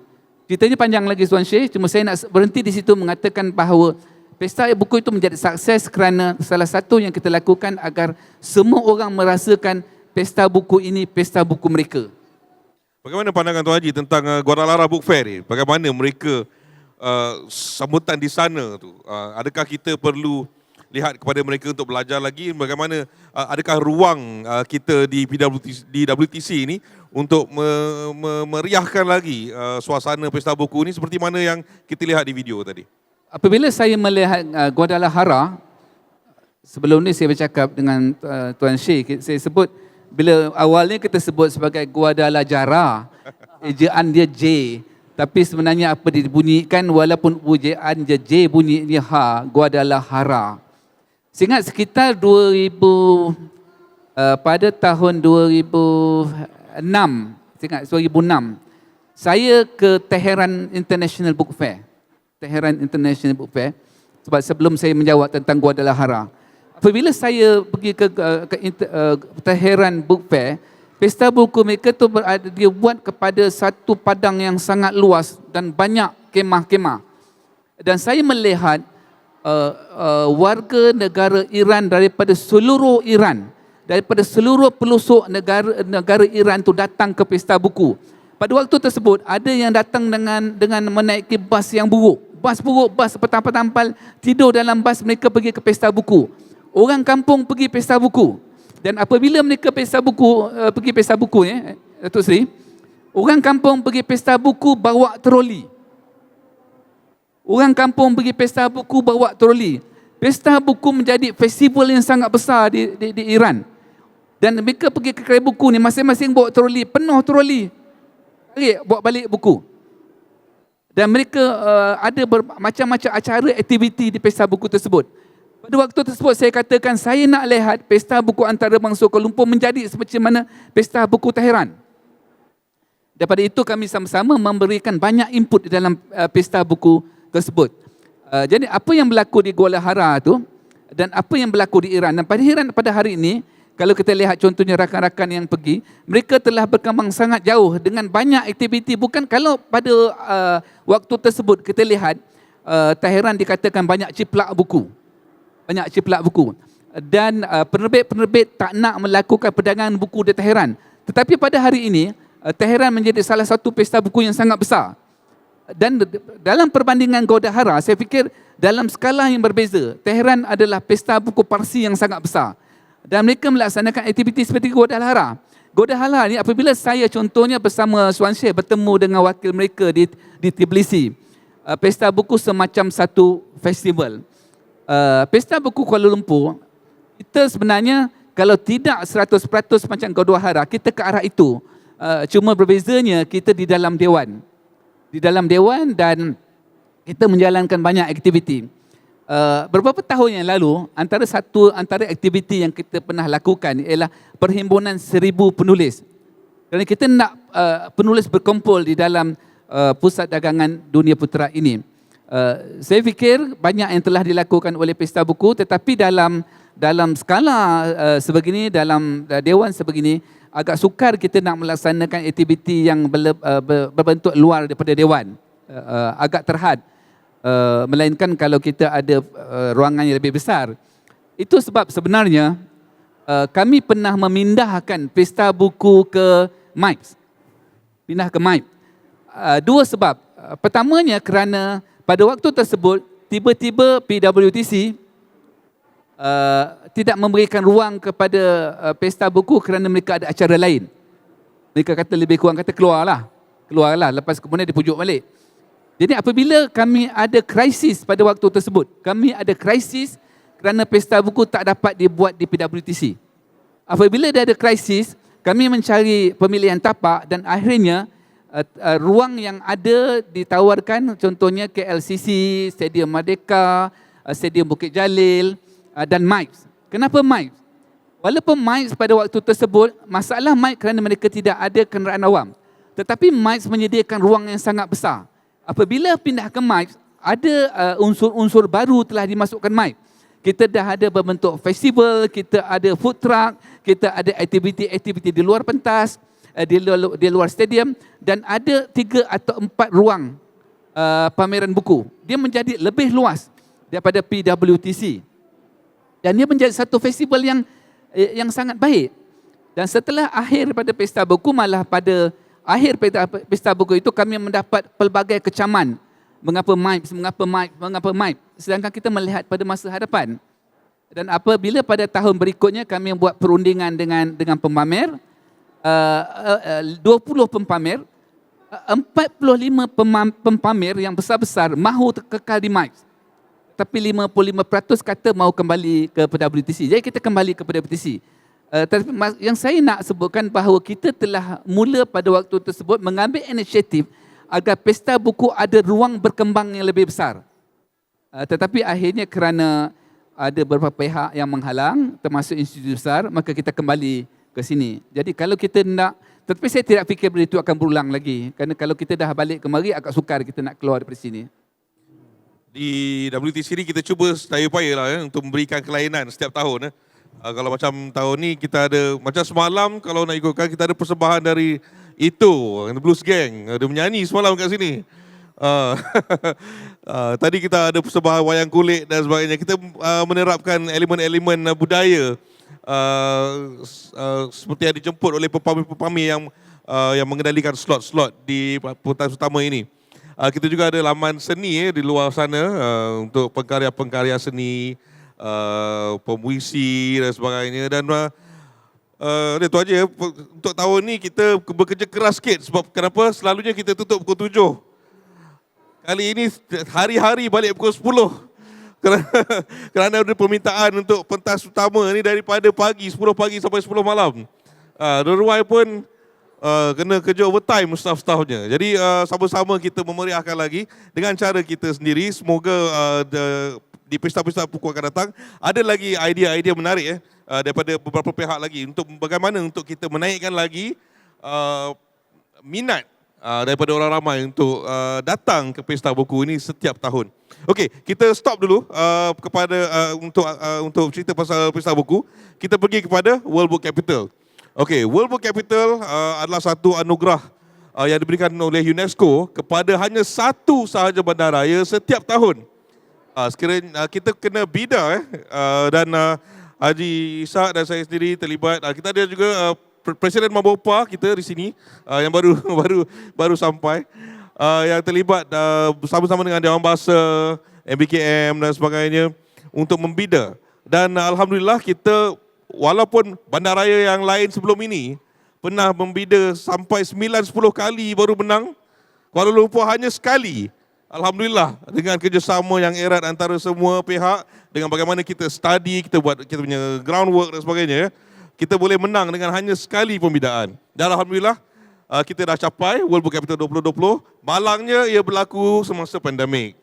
S6: Ceritanya panjang lagi Tuan Syekh, cuma saya nak berhenti di situ mengatakan bahawa pesta buku itu menjadi sukses kerana salah satu yang kita lakukan agar semua orang merasakan pesta buku ini pesta buku mereka.
S2: Bagaimana pandangan Tuan Haji tentang Guadalajara Book Fair ni? Bagaimana mereka sambutan di sana tu? Adakah kita perlu lihat kepada mereka untuk belajar lagi? Bagaimana, adakah ruang kita di WTC ini untuk meriahkan lagi suasana pesta buku ini seperti mana yang kita lihat di video tadi?
S6: Apabila saya melihat Guadalajara, sebelum ni saya bercakap dengan Tuan Syekh, saya sebut bila awalnya kita sebut sebagai Guadalajara, ejaan dia J, tapi sebenarnya apa dibunyikan walaupun ejaan dia J, bunyi dia H, Guadalajara. Saya ingat sekitar pada tahun 2006, saya ingat 2006, saya ke Tehran International Book Fair. Tehran International Book Fair, sebab sebelum saya menjawab tentang Guadalajara. Apabila saya pergi ke Tehran Book Fair, pesta buku mereka tu dia buat kepada satu padang yang sangat luas dan banyak kemah-kemah. Dan saya melihat warga negara Iran daripada seluruh Iran, daripada seluruh pelosok negara Iran tu datang ke pesta buku. Pada waktu tersebut ada yang datang dengan menaiki bas yang buruk. Bas petang-petampal, tidur dalam bas, mereka pergi ke pesta buku. Orang kampung pergi pesta buku. Dan apabila mereka pergi pesta buku, Datuk Seri, orang kampung pergi pesta buku bawa troli. Orang kampung pergi pesta buku bawa troli. Pesta buku menjadi festival yang sangat besar di Iran. Dan mereka pergi ke kedai buku ni, masing-masing bawa troli, penuh troli. Bawa balik buku. Dan mereka ada macam-macam acara aktiviti di pesta buku tersebut. Pada waktu tersebut saya katakan saya nak lihat pesta buku antarabangsa Kuala Lumpur menjadi seperti mana pesta buku Tehran. Daripada itu kami sama-sama memberikan banyak input dalam pesta buku tersebut. Jadi apa yang berlaku di Guadalajara tu dan apa yang berlaku di Iran, dan pada hari ini kalau kita lihat contohnya rakan-rakan yang pergi, mereka telah berkembang sangat jauh dengan banyak aktiviti. Bukan kalau pada waktu tersebut kita lihat Tehran dikatakan banyak ciplak buku. banyak ciplak buku. Dan penerbit-penerbit tak nak melakukan perdagangan buku di Tehran. Tetapi pada hari ini, Tehran menjadi salah satu pesta buku yang sangat besar. Dan dalam perbandingan Gaudahara, saya fikir dalam skala yang berbeza, Tehran adalah pesta buku Parsi yang sangat besar. Dan mereka melaksanakan aktiviti seperti Gaudahara. Gaudahara ni apabila saya contohnya bersama Suan Syekh bertemu dengan wakil mereka di Tbilisi, pesta buku semacam satu festival. Pesta buku Kuala Lumpur, kita sebenarnya kalau tidak 100% macam Gaudahara, kita ke arah itu. Cuma berbezanya kita di dalam dewan. Di dalam dewan dan kita menjalankan banyak aktiviti. Beberapa tahun yang lalu, antara aktiviti yang kita pernah lakukan ialah perhimpunan 1,000 penulis. Kerana kita nak penulis berkumpul di dalam pusat dagangan dunia putera ini. Saya fikir banyak yang telah dilakukan oleh pesta buku, tetapi dalam skala sebegini, dalam dewan sebegini, agak sukar kita nak melaksanakan aktiviti yang berbentuk luar daripada dewan. Agak terhad. Melainkan kalau kita ada ruangan yang lebih besar. Itu sebab sebenarnya kami pernah memindahkan pesta buku ke MIPS. Pindah ke MIPS. Dua sebab. Pertamanya kerana pada waktu tersebut tiba-tiba PWTC tidak memberikan ruang kepada pesta buku kerana mereka ada acara lain. Mereka kata lebih kurang kata keluarlah, lepas kemudian dipujuk balik. Jadi apabila kami ada krisis pada waktu tersebut, kami ada krisis kerana pesta buku tak dapat dibuat di PWTC. Apabila dia ada krisis, kami mencari pemilihan tapak dan akhirnya ruang yang ada ditawarkan, contohnya KLCC, Stadium Merdeka, Stadium Bukit Jalil dan MIPS. Kenapa MIPS? Walaupun MIPS pada waktu tersebut, masalah MIPS kerana mereka tidak ada kenderaan awam. Tetapi MIPS menyediakan ruang yang sangat besar. Apabila pindah ke MIPS, ada unsur-unsur baru telah dimasukkan MIPS. Kita dah ada berbentuk festival, kita ada food truck, kita ada aktiviti-aktiviti di luar pentas, di luar stadium, dan ada 3 atau 4 ruang pameran buku. Dia menjadi lebih luas daripada PWTC. Dan dia menjadi satu festival yang sangat baik. Dan setelah akhir pada pesta buku, malah pada akhir pesta buku itu kami mendapat pelbagai kecaman. Mengapa MIPS? Sedangkan kita melihat pada masa hadapan. Dan apabila pada tahun berikutnya kami buat perundingan dengan pemamer, 20 pempamer, 45 pempamer yang besar-besar mahu kekal di MIPS. Tapi 55% kata mahu kembali ke PWTC. Jadi kita kembali ke PWTC. Tapi yang saya nak sebutkan bahawa kita telah mula pada waktu tersebut mengambil inisiatif agar pesta buku ada ruang berkembang yang lebih besar. Tetapi akhirnya kerana ada beberapa pihak yang menghalang, termasuk institusi besar, maka kita kembali ke sini. Jadi kalau kita nak, tetapi saya tidak fikir benda itu akan berulang lagi. Kerana kalau kita dah balik kemari, agak sukar kita nak keluar dari sini.
S2: Di WTC ni kita cuba sedaya upaya lah untuk memberikan kelainan setiap tahun. Kalau macam tahun ni kita ada, macam semalam kalau nak ikutkan kita ada persembahan dari itu, Blues Gang. Ada menyanyi semalam kat sini. Tadi kita ada persembahan wayang kulit dan sebagainya. Kita menerapkan elemen-elemen budaya seperti yang dijemput oleh pepamir-pepamir yang mengendalikan slot-slot di pentas utama ini. Kita juga ada laman seni di luar sana untuk pengkarya-pengkarya seni, pemuisi dan sebagainya. Dan itu aja. Untuk tahun ni kita bekerja keras sikit. Sebab kenapa? Selalunya kita tutup pukul 7. Kali ini hari-hari balik pukul 10. Kerana ada permintaan untuk pentas utama ni daripada pagi, 10 pagi sampai 10 malam. Ruai pun kena kerja overtime staff-staffnya. Jadi sama-sama kita memeriahkan lagi dengan cara kita sendiri. Semoga di pesta-pesta buku akan datang ada lagi idea-idea menarik daripada beberapa pihak lagi untuk bagaimana untuk kita menaikkan lagi minat daripada orang ramai untuk datang ke pesta buku ini setiap tahun. Okey, kita stop dulu kepada untuk cerita pasal pesta buku. Kita pergi kepada World Book Capital. Okey, World Book Capital adalah satu anugerah yang diberikan oleh UNESCO kepada hanya satu sahaja bandaraya setiap tahun. Sekiranya kita kena bida dan Haji Ishak dan saya sendiri terlibat. Kita ada juga Presiden Mabopa kita di sini yang baru baru sampai yang terlibat bersama-sama dengan Dewan Bahasa, MBKM dan sebagainya untuk membida. Dan alhamdulillah kita walaupun bandaraya yang lain sebelum ini pernah membida sampai 9-10 kali baru menang, Kuala Lumpur hanya sekali. Alhamdulillah dengan kerjasama yang erat antara semua pihak, dengan bagaimana kita study, kita buat kita punya groundwork dan sebagainya, kita boleh menang dengan hanya sekali pembidaan. Dan alhamdulillah kita dah capai World Book Capital 2020. Malangnya ia berlaku semasa pandemik.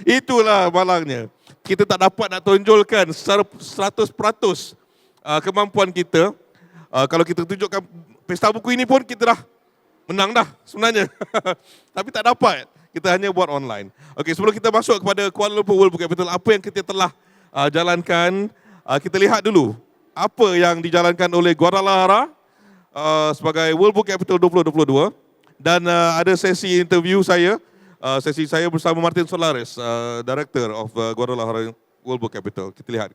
S2: Itulah malangnya. Kita tak dapat nak tonjolkan secara 100% kemampuan kita. Kalau kita tunjukkan pesta buku ini pun kita dah menang dah sebenarnya. Tapi tak dapat. Kita hanya buat online. Okey, sebelum kita masuk kepada Kuala Lumpur World Book Capital, apa yang kita telah jalankan, kita lihat dulu apa yang dijalankan oleh Guadalajara sebagai World Book Capital 2022. Dan ada sesi interview saya, sesi saya bersama Martin Solares, Director of Guadalajara World Book Capital. Kita lihat.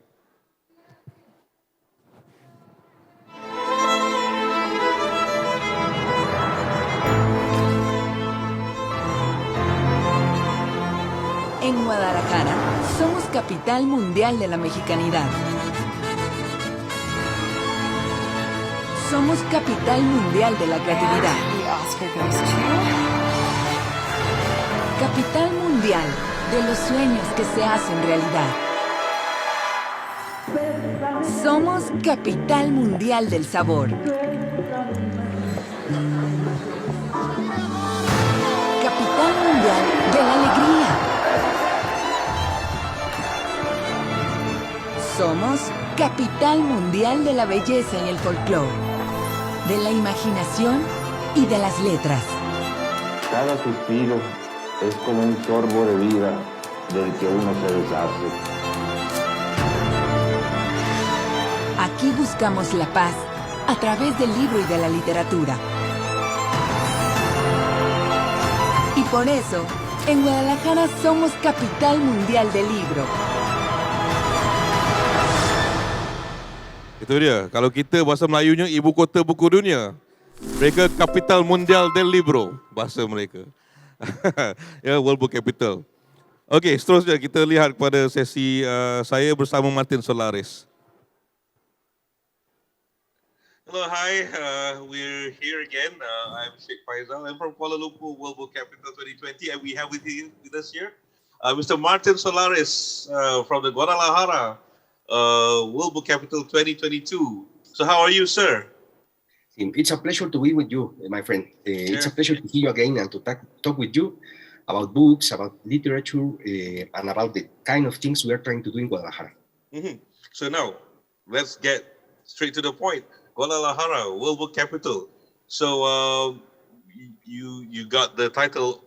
S7: En Guadalajara, somos capital mundial de la mexicanidad. Somos capital mundial de la creatividad. Capital mundial de los sueños que se hacen realidad. Somos capital mundial del sabor. Capital mundial de la alegría. Somos capital mundial de la belleza y el folclore, de la imaginación y de las letras.
S8: Cada suspiro es como un sorbo de vida del que uno se deshace.
S7: Aquí buscamos la paz a través del libro y de la literatura. Y por eso, en Guadalajara somos capital mundial del libro.
S2: Itu dia. Kalau kita bahasa Melayunya ibu kota buku dunia. Mereka kapital mundial del libro bahasa mereka. Ya, World Book Capital. Okey, seterusnya kita lihat kepada sesi saya bersama Martin Solares.
S4: Hello, hi. We're here again. I'm Sheikh Faisal. I'm from Kuala Lumpur World Book Capital 2020, and we have with us here Mr. Martin Solares from the Guadalajara World Book Capital 2022. So how are you, sir?
S9: It's a pleasure to be with you, my friend. It's a pleasure to see you again and to talk with you about books, about literature, and about the kind of things we are trying to do in Guadalajara.
S4: Mm-hmm. So now, let's get straight to the point. Guadalajara World Book Capital. So you got the title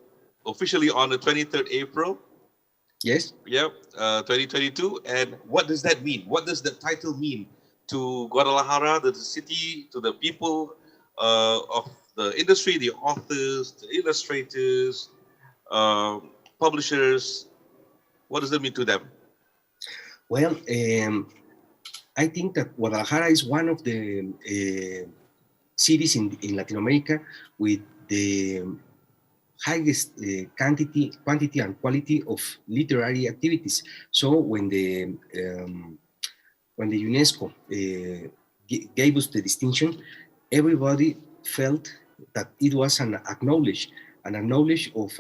S4: officially on the 23rd April.
S9: Yes.
S4: Yep, 2022. And what does that mean? What does the title mean to Guadalajara, the city, to the people of the industry, the authors, the illustrators, publishers? What does it mean to them?
S9: Well, I think that Guadalajara is one of the cities in Latin America with the highest quantity and quality of literary activities. So when the UNESCO gave us the distinction, everybody felt that it was an acknowledge of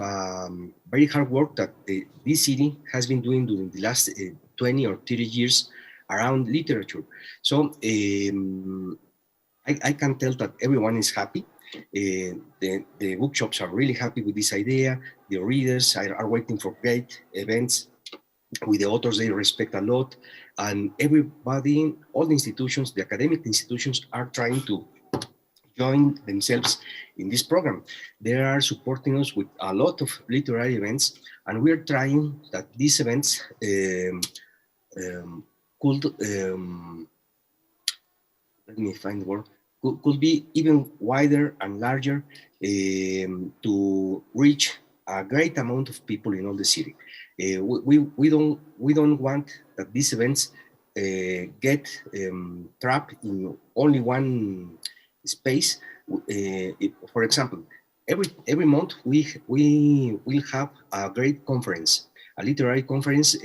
S9: very hard work that this city has been doing during the last 20 or 30 years around literature. So I can tell that everyone is happy. The bookshops are really happy with this idea. The readers are waiting for great events with the authors they respect a lot. And everybody, all the institutions, the academic institutions are trying to join themselves in this program. They are supporting us with a lot of literary events, and we're trying that these events could, let me find the word, could be even wider and larger to reach a great amount of people in all the city. We don't want that these events get trapped in only one space. For example, every month we will have a great conference, a literary conference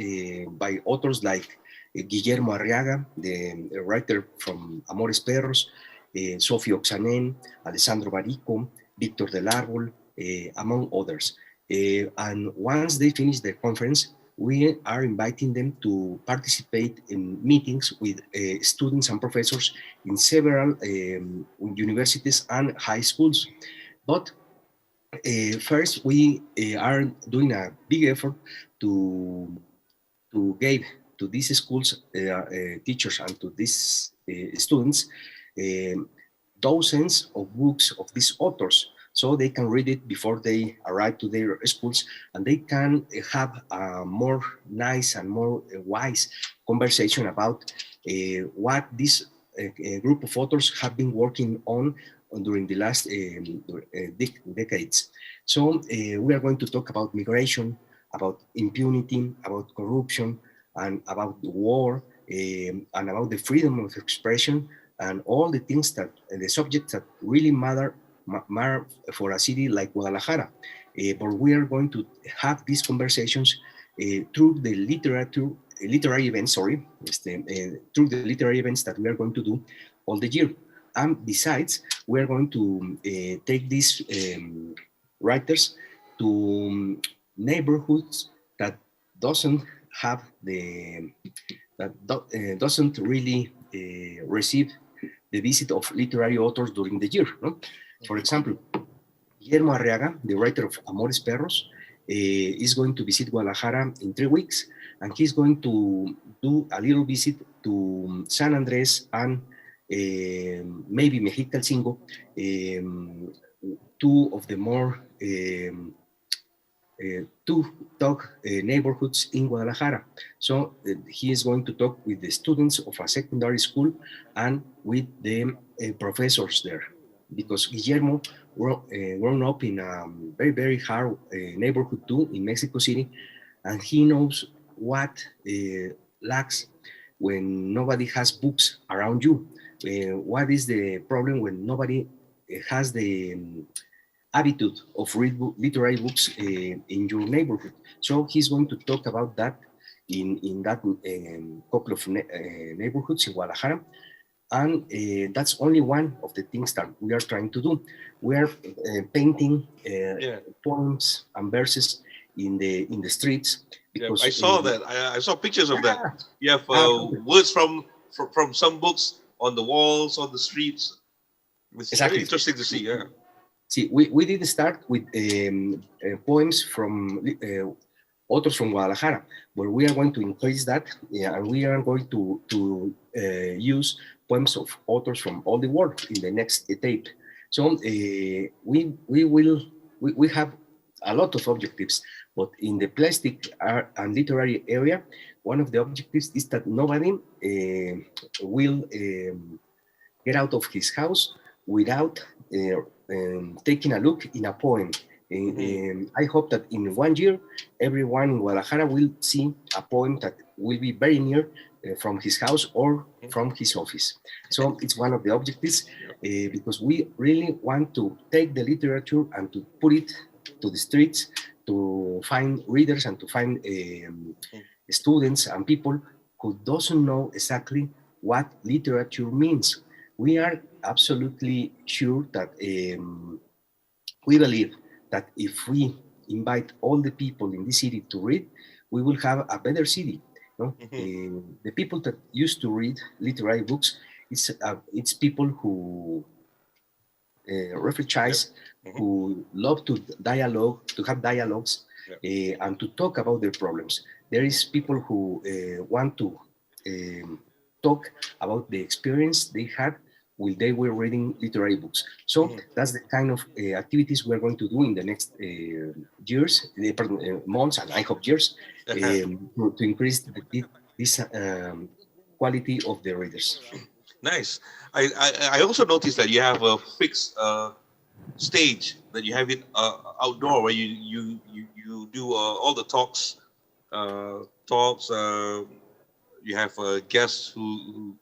S9: by authors like Guillermo Arriaga, the writer from Amores Perros, Sophie Oxanen, Alessandro Barico, Victor del Árbol, among others. And once they finish the conference, we are inviting them to participate in meetings with students and professors in several universities and high schools. But first, we are doing a big effort to give to these schools, teachers, and to these students dozens of books of these authors, so they can read it before they arrive to their schools, and they can have a more nice and more wise conversation about what this group of authors have been working on during the last decades. So we are going to talk about migration, about impunity, about corruption, and about the war, and about the freedom of expression, and all the things that, the subjects that really matter for a city like Guadalajara. But we are going to have these conversations through the literary events, through the literary events that we are going to do all the year. And besides, we are going to take these writers to neighborhoods that doesn't have doesn't really receive the visit of literary authors during the year. No? For example, Guillermo Arriaga, the writer of Amores Perros, is going to visit Guadalajara in 3 weeks, and he's going to do a little visit to San Andres and maybe Mexicalcingo, two of the more two talk neighborhoods in Guadalajara. So he is going to talk with the students of a secondary school and with the professors there, because Guillermo grown up in a very, very hard neighborhood too in Mexico City, and he knows what lacks when nobody has books around you. What is the problem when nobody has the attitude of read literary books in your neighborhood? So he's going to talk about that in that couple of neighborhoods in Guadalajara. And that's only one of the things that we are trying to do. We are painting poems and verses in the streets. Because
S4: I saw that. I saw pictures of that. You have words from some books on the walls, on the streets. It's very interesting to see. Yeah.
S9: See, we did start with poems from authors from Guadalajara, but we are going to increase that, and we are going to use poems of authors from all the world in the next tape. So we have a lot of objectives, but in the plastic art and literary area, one of the objectives is that nobody will get out of his house without taking a look in a poem. I hope that in 1 year, everyone in Guadalajara will see a poem that will be very near from his house or from his office. So it's one of the objectives, because we really want to take the literature and to put it to the streets, to find readers and to find students and people who doesn't know exactly what literature means. We are absolutely sure that we believe that if we invite all the people in this city to read, we will have a better city. No? The people that used to read literary books, it's people who refugees, who love to dialogue, to have dialogues, and to talk about their problems. There is people who want to talk about the experience they had when they were reading literary books. So that's the kind of activities we're going to do in the next years, months, and I hope years, to increase this quality of the readers.
S4: Nice. I also noticed that you have a fixed stage that you have it outdoor where you do all the talks, you have guests who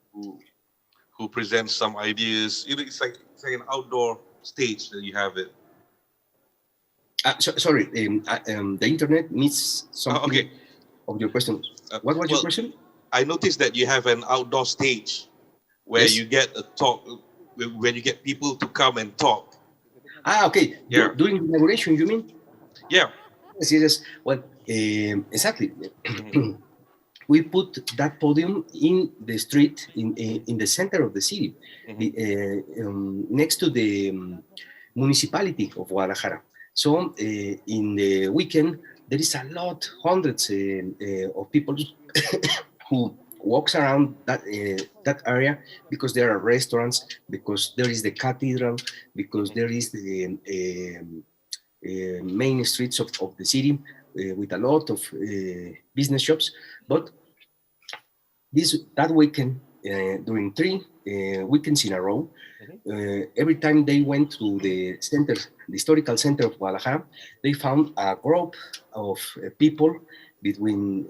S4: present some ideas. You know, it's like an outdoor stage that you have it.
S9: Sorry, the internet missed something
S4: Okay.
S9: of your question. What was your question?
S4: I noticed that you have an outdoor stage where
S9: Yes.
S4: you get a talk, when you get people to come and talk.
S9: Okay.
S4: Yeah.
S9: During the inauguration, you mean?
S4: Yeah.
S9: Yes, yes, yes. Well, exactly. We put that podium in the street, in the center of the city, next to the municipality of Guadalajara. So in the weekend, there is a lot, hundreds of people who walks around that area, because there are restaurants, because there is the cathedral, because there is the main streets of the city with a lot of business shops. But that weekend, during 3 weekends in a row, every time they went to the center, the historical center of Guadalajara, they found a group of people between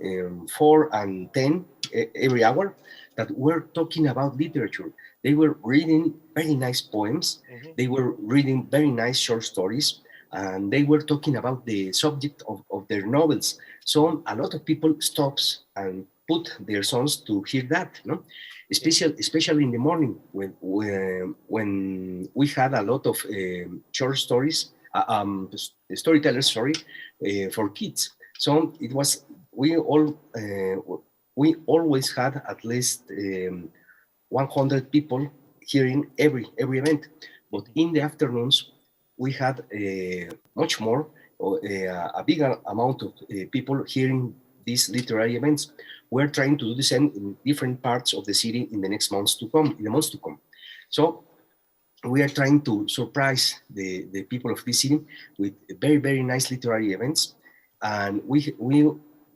S9: 4 and 10 every hour that were talking about literature. They were reading very nice poems. They were reading very nice short stories, and they were talking about the subject of their novels. So a lot of people stops and put their sons to hear that, no? Especially in the morning when we had a lot of short stories, storytellers, sorry, for kids. So it was, we always had at least 100 people hearing every event. But in the afternoons, we had much more, a bigger amount of people hearing these literary events. We're trying to do the same in different parts of the city in the months to come. So we are trying to surprise the people of this city with very, very nice literary events. And we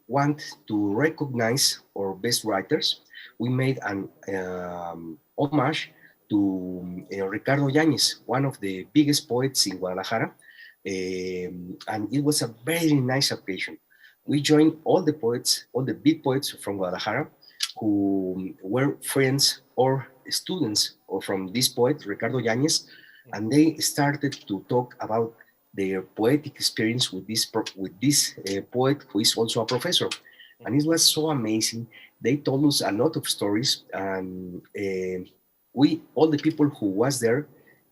S9: want to recognize our best writers. We made an homage to Ricardo Yáñez, one of the biggest poets in Guadalajara. And it was a very nice occasion. We joined all the poets, all the big poets from Guadalajara, who were friends or students from this poet, Ricardo Yáñez, and they started to talk about their poetic experience with this poet, who is also a professor. And it was so amazing. They told us a lot of stories, and all the people who was there,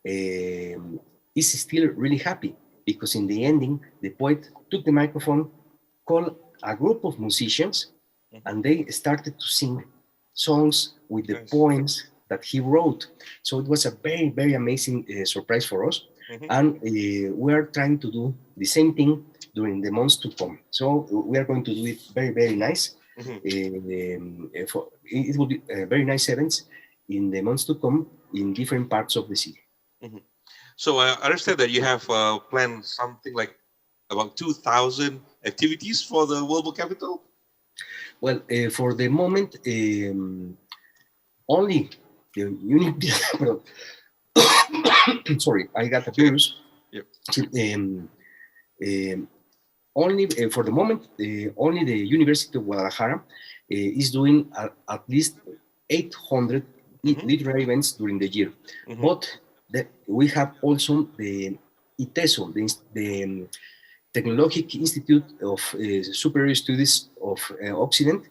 S9: is still really happy, because in the ending, the poet took the microphone, called a group of musicians, and they started to sing songs with the poems that he wrote. So it was a very, very amazing surprise for us. And we are trying to do the same thing during the months to come. So we are going to do it very, very nice. It will be very nice events in the months to come in different parts of the city.
S4: So I understand that you have planned something like about 2,000 activities for the World Book Capital?
S9: Well, for the moment, only the sorry, I got a virus.
S4: Yep.
S9: Only for the moment, only the University of Guadalajara is doing at least 800 literary events during the year. But we have also the ITESO, the Technologic Institute of Superior Studies of Occident,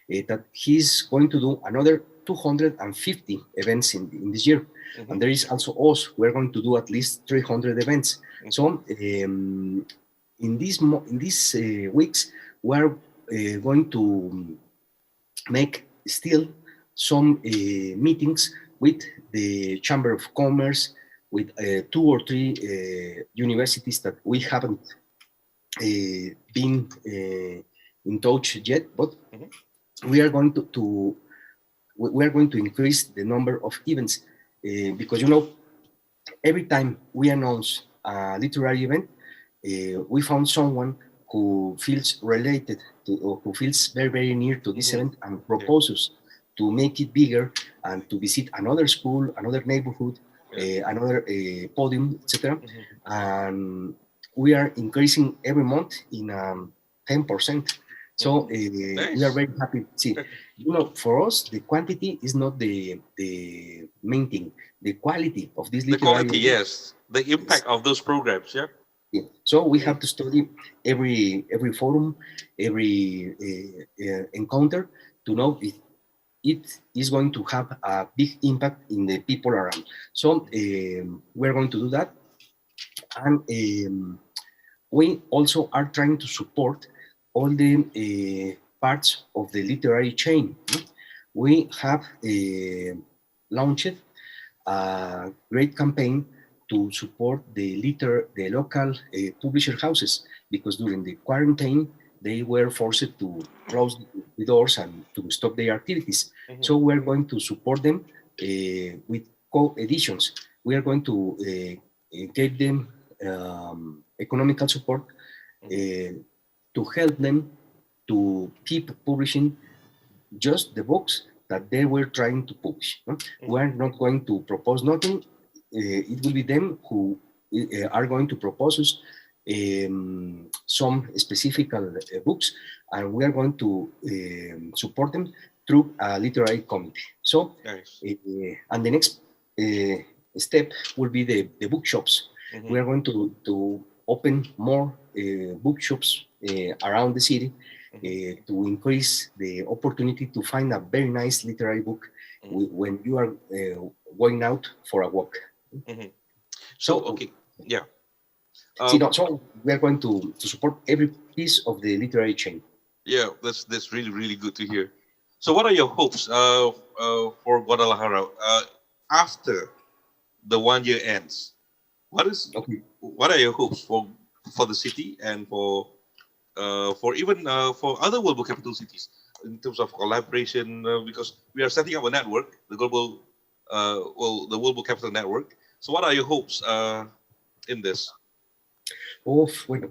S9: that he's going to do another 250 events in this year. And there is also us, we're going to do at least 300 events. So in these weeks, we're going to make still some meetings with the Chamber of Commerce, with 2 or 3 universities that we haven't been in touch yet, but we are going to increase the number of events, because every time we announce a literary event, we found someone who feels related to, or who feels very, very near to this event, and proposes to make it bigger and to visit another school, another neighborhood, another podium, etc. And we are increasing every month in 10%. So we are very happy. See, for us, the quantity is not the main thing. The quality of this
S4: The
S9: literary.
S4: quality, yes. The impact of those programs, yeah.
S9: Yeah. So we have to study every forum, every encounter to know if it is going to have a big impact in the people around. So we're going to do that. And we also are trying to support all the parts of the literary chain. We have launched a great campaign to support the local publisher houses, because during the quarantine, they were forced to close the doors and to stop their activities. So we're going to support them with co-editions. We are going to give them economical support to help them to keep publishing just the books that they were trying to publish. We're not going to propose nothing. It will be them who are going to propose us some specific books, and we are going to support them through a literary committee. So, and the next step will be the bookshops. We are going to open more bookshops around the city to increase the opportunity to find a very nice literary book when you are going out for a walk.
S4: So, okay, yeah.
S9: So we are going to support every piece of the literary chain.
S4: Yeah, that's really, really good to hear. So what are your hopes for Guadalajara after the 1 year ends? What are your hopes for the city and for even for other World Book capital cities in terms of collaboration? Because we are setting up a network, the global, the World Book Capital Network. So what are your hopes in this?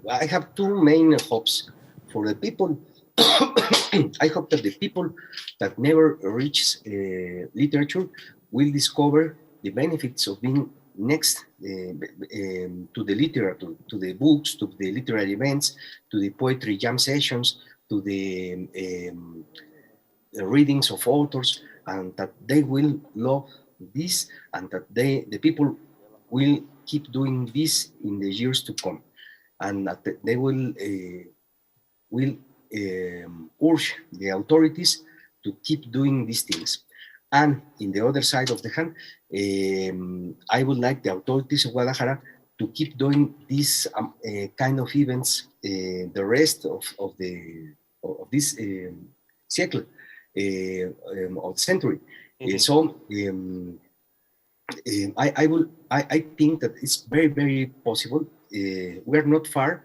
S9: I have two main hopes for the people. I hope that the people that never reach literature will discover the benefits of being next to the literature, to the books, to the literary events, to the poetry jam sessions, to the readings of authors, and that they will love this, and that the people will keep doing this in the years to come, and that they will urge the authorities to keep doing these things. And in the other side of the hand, I would like the authorities of Guadalajara to keep doing these kind of events the rest of this cycle of the century. So I think that it's very, very possible. We're not far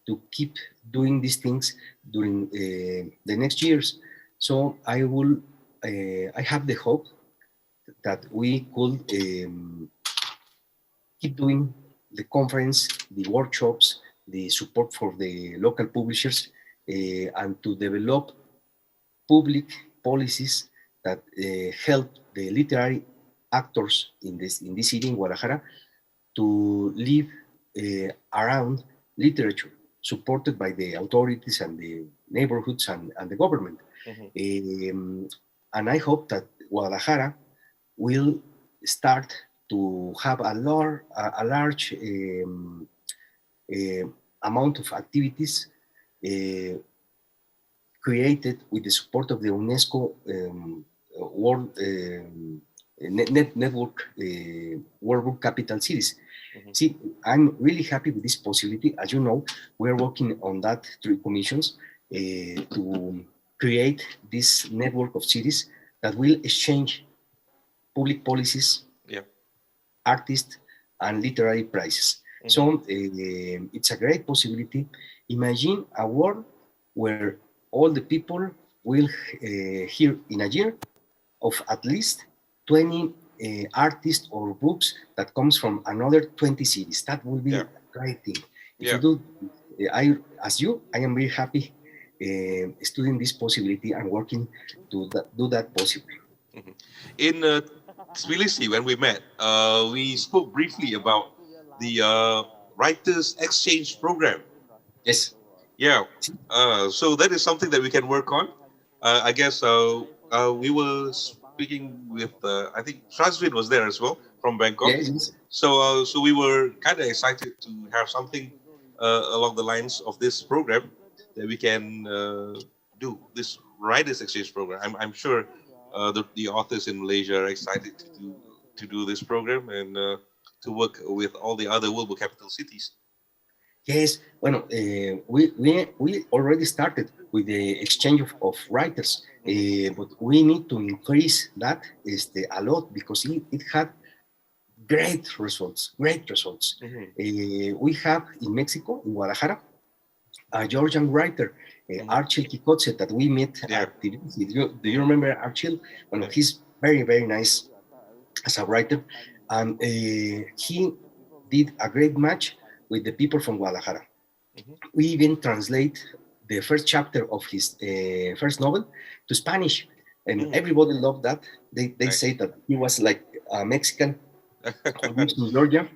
S9: to keep doing these things during the next years. So I have the hope that we could keep doing the conference, the workshops, the support for the local publishers, and to develop public policies that help the literary actors in this city, in Guadalajara, to live around literature, supported by the authorities and the neighborhoods and the government. And I hope that Guadalajara will start to have a large amount of activities created with the support of the UNESCO World Network, World Book Capital Cities. See, I'm really happy with this possibility. As you know, we're working on that through commissions to create this network of cities that will exchange public policies, artists, and literary prizes. So it's a great possibility. Imagine a world where all the people will hear in a year of at least 20 artists or books that comes from another 20 cities. That will be a great thing. If you do, I am very happy studying this possibility and working to do that possible.
S4: In Tbilisi, when we met, we spoke briefly about the Writers Exchange Program.
S9: Yes.
S4: Yeah, so that is something that we can work on. I guess we were speaking with, I think Shazvin was there as well from Bangkok.
S9: Yes. Yes.
S4: So we were kind of excited to have something along the lines of this program that we can do, this Writers Exchange Program. I'm sure the authors in Malaysia are excited to do this program and to work with all the other World Book Capital cities.
S9: Yes, bueno, we already started with the exchange of writers, but we need to increase that a lot because it had great results, great results. We have in Mexico, in Guadalajara, a Georgian writer, Archil Kikotse, that we met at the do you remember Archil? Well, he's very, very nice as a writer, and he did a great match with the people from Guadalajara. We even translate the first chapter of his first novel to Spanish, and everybody loved that. They say that he was like a Mexican who lives in Georgia,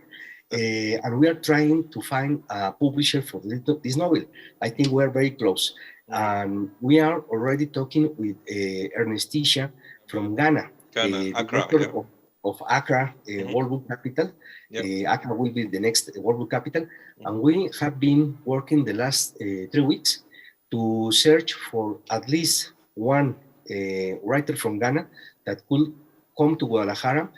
S9: and we are trying to find a publisher for this novel. I think we are very close, and we are already talking with Ernestisha from Ghana, the
S4: Accra,
S9: director of Accra World Book Capital. Accra will be the next World Book Capital, and we have been working the last 3 weeks to search for at least one writer from Ghana that could come to Guadalajara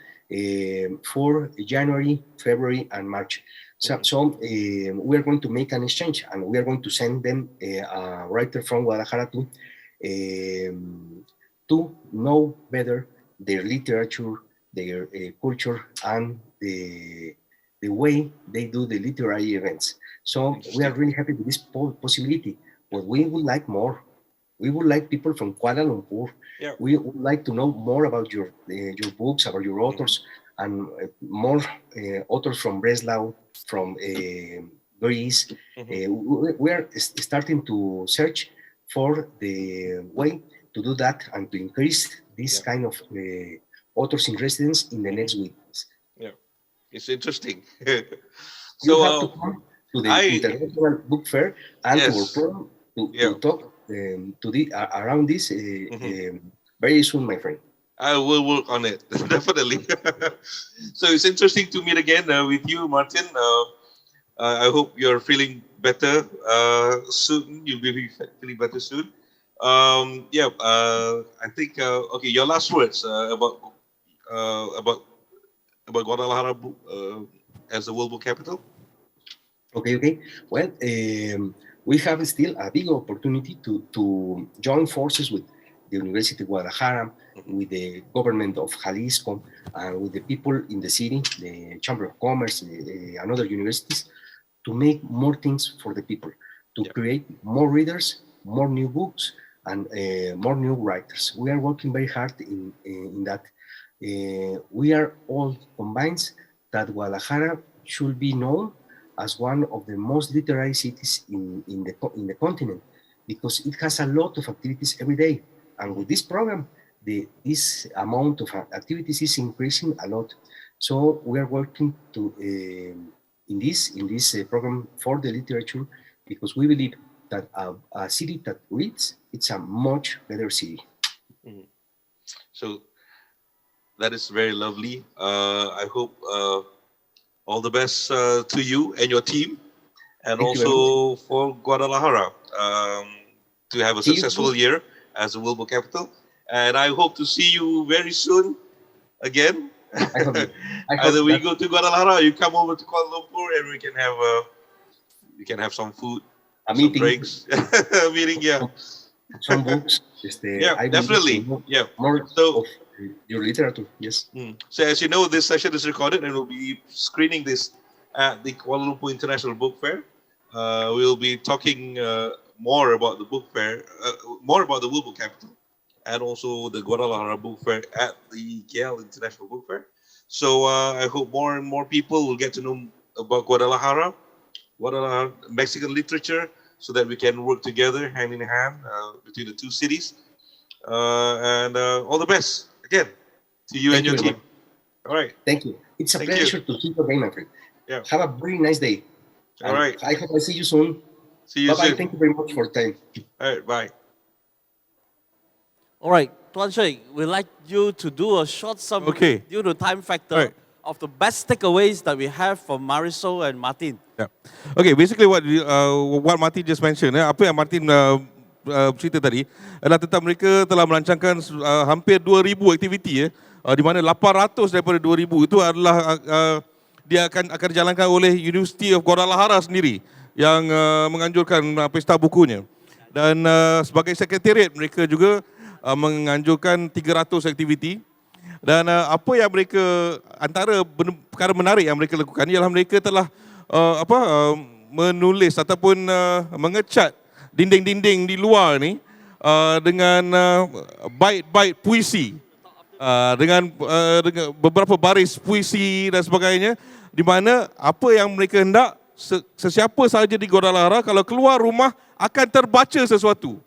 S9: for January, February, and March. So we are going to make an exchange, and we are going to send them a writer from Guadalajara to know better their literature, their culture, and the way they do the literary events. So we are really happy with this possibility, but we would like more. We would like people from Kuala Lumpur. We would like to know more about your books, about your authors, and more authors from Breslau, from Greece. We are starting to search for the way to do that and to increase this kind of authors in residence in the next weeks.
S4: Yeah, it's interesting.
S9: You have to come to the International Book Fair and to our program to talk around this very soon, my friend.
S4: I will work on it, definitely. So it's interesting to meet again with you, Martin. I hope you're feeling better soon. You'll be feeling better soon. I think, okay, your last words about Guadalajara as the World Book Capital.
S9: Okay. Well, we have still a big opportunity to join forces with the University of Guadalajara, with the government of Jalisco, and with the people in the city, the Chamber of Commerce, and other universities, to make more things for the people, to create more readers, more new books, and more new writers. We are working very hard in that. We are all convinced that Guadalajara should be known as one of the most literary cities in the continent, because it has a lot of activities every day. And with this program, this amount of activities is increasing a lot. So we are working in this program for the literature, because we believe that a city that reads, it's a much better city.
S4: So that is very lovely. I hope all the best to you and your team, and
S9: Thank
S4: also for Guadalajara to have a successful year as a World Book Capital. And I hope to see you very soon again.
S9: I hope
S4: Either we go to Guadalajara or you come over to Kuala Lumpur and we can have some food,
S9: some
S4: meeting, drinks, a meeting,
S9: some books.
S4: Definitely.
S9: More of your literature, yes.
S4: So as you know, this session is recorded and we'll be screening this at the Kuala Lumpur International Book Fair. We'll be talking more about the book fair, more about the World Book Capital, and also the Guadalajara Book Fair at the KL International Book Fair. So I hope more and more people will get to know about Guadalajara, Mexican literature, so that we can work together hand in hand between the two cities. And all the best again to you and your team. All right.
S9: Thank you. It's a
S4: Thank you.
S9: pleasure to see you again, my friend.
S4: Yeah.
S9: Have a very nice day.
S4: All
S9: And
S4: right.
S9: I hope I see you soon.
S4: See you
S9: Bye-bye.
S4: soon.
S9: Thank you very much for your time.
S4: All right. Bye.
S1: All right, Tuan Sheikh, we'd like you to do a short summary
S2: Okay.
S1: due to time factor
S2: Right.
S1: of the best takeaways that we have from Marisol and Martin.
S2: Yeah. Okay, basically what Martin just mentioned, apa yang Martin cerita tadi adalah tentang mereka telah merancangkan hampir 2,000 aktiviti di mana 800 daripada 2,000 itu adalah dia akan dijalankan oleh University of Guadalajara sendiri yang menganjurkan pesta bukunya. Dan sebagai sekretariat mereka juga menganjurkan 300 aktiviti. Dan apa yang mereka, antara perkara menarik yang mereka lakukan ialah mereka telah menulis ataupun mengecat dinding-dinding di luar ni dengan bait-bait puisi, dengan beberapa baris puisi dan sebagainya, di mana apa yang mereka hendak sesiapa sahaja di Guadalajara kalau keluar rumah akan terbaca sesuatu.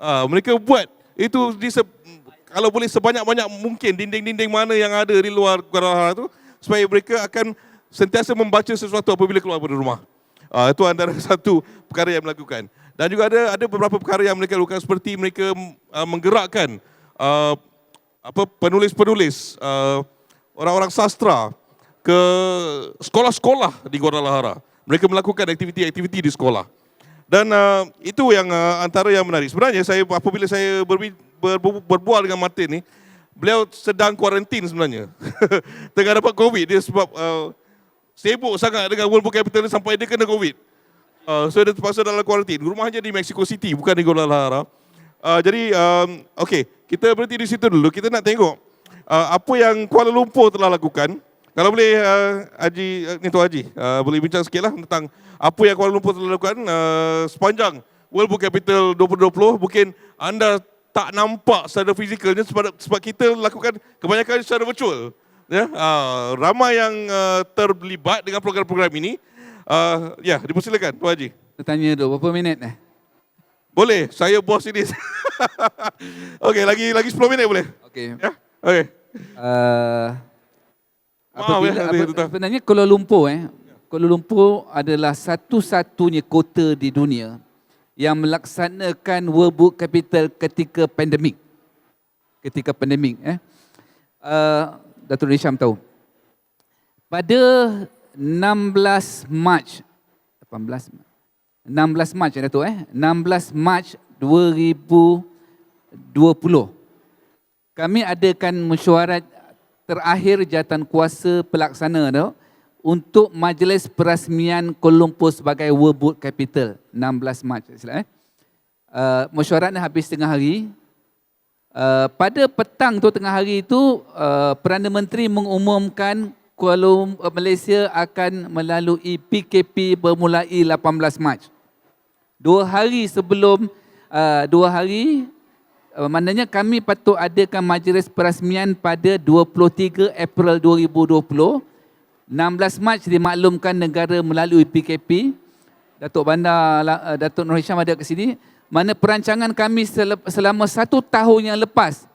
S2: Mereka buat itu kalau boleh sebanyak-banyak mungkin dinding-dinding mana yang ada di luar Guadalajara itu, supaya mereka akan sentiasa membaca sesuatu apabila keluar dari rumah. Itu antara satu perkara yang melakukan. Dan juga ada beberapa perkara yang mereka lakukan, seperti mereka menggerakkan penulis-penulis, orang-orang sastra ke sekolah-sekolah di Guadalajara. Mereka melakukan aktiviti-aktiviti di sekolah. Dan itu yang antara yang menarik. Sebenarnya apabila saya berbual dengan Martin ni, beliau sedang kuarantin sebenarnya. Tengah dapat COVID dia sebab sibuk sangat dengan World Book Capital sampai dia kena COVID. So dia terpaksa dalam kuarantin. Rumahnya di Mexico City, bukan di Guadalajara. Jadi, okay, kita berhenti di situ dulu. Kita nak tengok apa yang Kuala Lumpur telah lakukan. Kalau boleh, Tuan Haji, boleh bincang sikit lah tentang apa yang Kuala Lumpur telah lakukan sepanjang World Book Capital 2020. Mungkin anda tak nampak secara fizikalnya sebab kita lakukan kebanyakan secara virtual. Ya, ramai yang terlibat dengan program-program ini. Ya, dipersilakan Tuan Haji.
S6: Tanya dulu, berapa minit
S2: Boleh, saya bos ini. Okey, lagi 10 minit boleh?
S6: Okey.
S2: Ya, okey.
S6: Sebenarnya Kuala Lumpur adalah satu-satunya kota di dunia yang melaksanakan World Book Capital ketika pandemik. Datuk Hisham tahu. Pada 16 Mac 16 Mac 2020 kami adakan mesyuarat terakhir jawatan kuasa pelaksana untuk majlis perasmian Kuala Lumpur sebagai World Book Capital 16 Mac. Mesyuaratnya habis tengah hari. Pada petang tu tengah hari itu Perdana Menteri mengumumkan Malaysia akan melalui PKP bermulai 18 Mac. 2 hari sebelum maknanya kami patut adakan majlis perasmian pada 23 April 2020. 16 Mac dimaklumkan negara melalui PKP. Datuk Nur Hisham ada ke sini. Mana perancangan kami selama 1 tahun yang lepas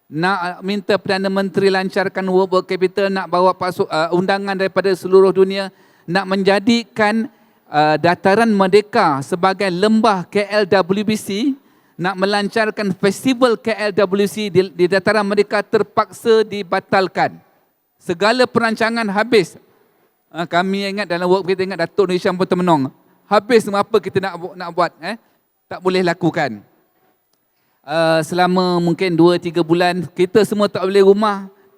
S6: nak minta Perdana Menteri lancarkan World Book Capital, nak bawa undangan daripada seluruh dunia, nak menjadikan Dataran Merdeka sebagai lembah KLWBC, nak melancarkan festival KLWC di Dataran Merdeka terpaksa dibatalkan. Segala perancangan habis. Kami ingat dalam work kita ingat Datuk Nur Hisham pun termenung. Habis semua apa kita nak buat, tak boleh lakukan. Selama mungkin 2-3 bulan kita semua tak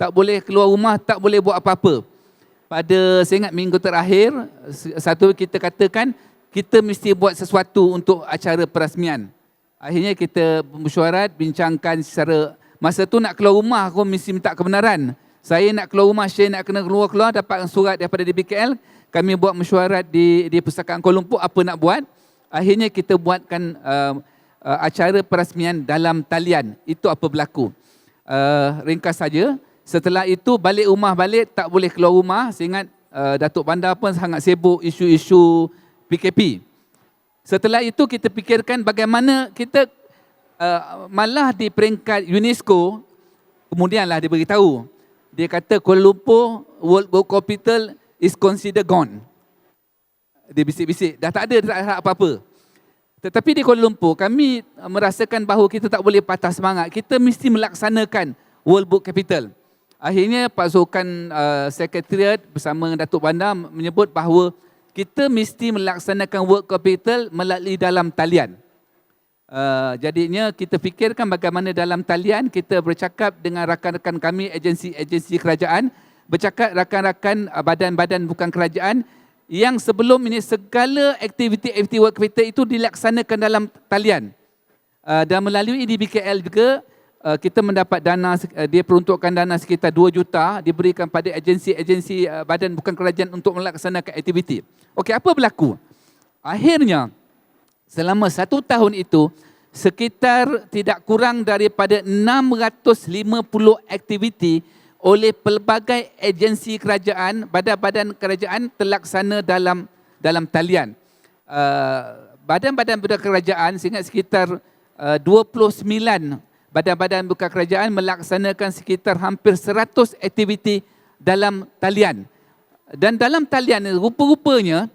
S6: boleh keluar rumah, tak boleh buat apa-apa. Saya ingat minggu terakhir kita katakan kita mesti buat sesuatu untuk acara perasmian. Akhirnya kita bermesyuarat, bincangkan secara masa tu nak keluar rumah aku mesti minta kebenaran. Saya nak keluar rumah, saya nak kena keluar dapat surat daripada DBKL. Kami buat mesyuarat di Perpustakaan Kuala Lumpur apa nak buat. Akhirnya kita buatkan acara perasmian dalam talian. Itu apa berlaku. Ringkas saja. Setelah itu balik rumah tak boleh keluar rumah. Saya ingat Datuk Bandar pun sangat sibuk isu-isu PKP. Setelah itu kita fikirkan bagaimana kita malah di peringkat UNESCO kemudianlah diberitahu dia kata Kuala Lumpur World Book Capital is considered gone. Dia bisik-bisik, dah tak ada apa-apa. Tetapi di Kuala Lumpur, kami merasakan bahawa kita tak boleh patah semangat. Kita mesti melaksanakan World Book Capital. Akhirnya Pak Zulkan Sekretariat bersama Datuk Bandar menyebut bahawa kita mesti melaksanakan World Capital melalui dalam talian. Jadinya kita fikirkan bagaimana dalam talian kita bercakap dengan rakan-rakan kami, agensi-agensi kerajaan, bercakap rakan-rakan badan-badan bukan kerajaan, yang sebelum ini segala aktiviti-aktiviti World Capital itu dilaksanakan dalam talian. Dan melalui DBKL juga kita mendapat dana, dia peruntukkan dana sekitar 2 juta diberikan pada agensi-agensi badan bukan kerajaan untuk melaksanakan aktiviti. Okey, apa berlaku? Akhirnya selama 1 tahun itu sekitar tidak kurang daripada 650 aktiviti oleh pelbagai agensi kerajaan, badan-badan kerajaan terlaksana dalam talian. Badan-badan bukan kerajaan, saya ingat sekitar 29 badan-badan bukan kerajaan melaksanakan sekitar hampir 100 aktiviti dalam talian. Dan dalam talian rupa-rupanya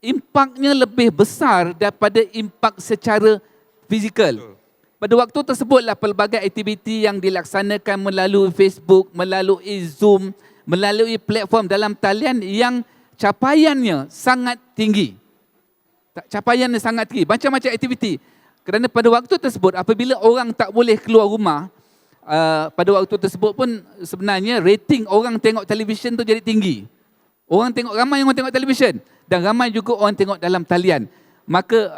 S6: impaknya lebih besar daripada impak secara fizikal. Pada waktu tersebutlah pelbagai aktiviti yang dilaksanakan melalui Facebook, melalui Zoom, melalui platform dalam talian yang capaiannya sangat tinggi. Capaiannya sangat tinggi, macam-macam aktiviti. Kerana pada waktu tersebut apabila orang tak boleh keluar rumah, pada waktu tersebut pun sebenarnya rating orang tengok televisyen tu jadi tinggi. Ramai orang tengok televisyen dan ramai juga orang tengok dalam talian. Maka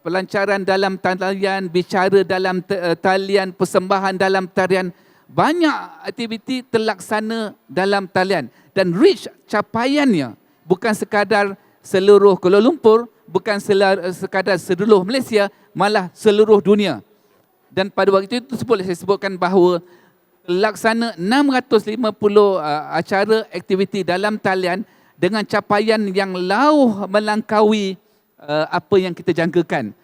S6: pelancaran dalam talian, bicara dalam talian, persembahan dalam talian, banyak aktiviti terlaksana dalam talian. Dan reach capaiannya bukan sekadar seluruh Kuala Lumpur, bukan sekadar seluruh Malaysia, malah seluruh dunia. Dan pada waktu itu saya sebutkan bahawa laksana 650 acara aktiviti dalam talian dengan capaian yang lauh melangkaui apa yang kita jangkakan.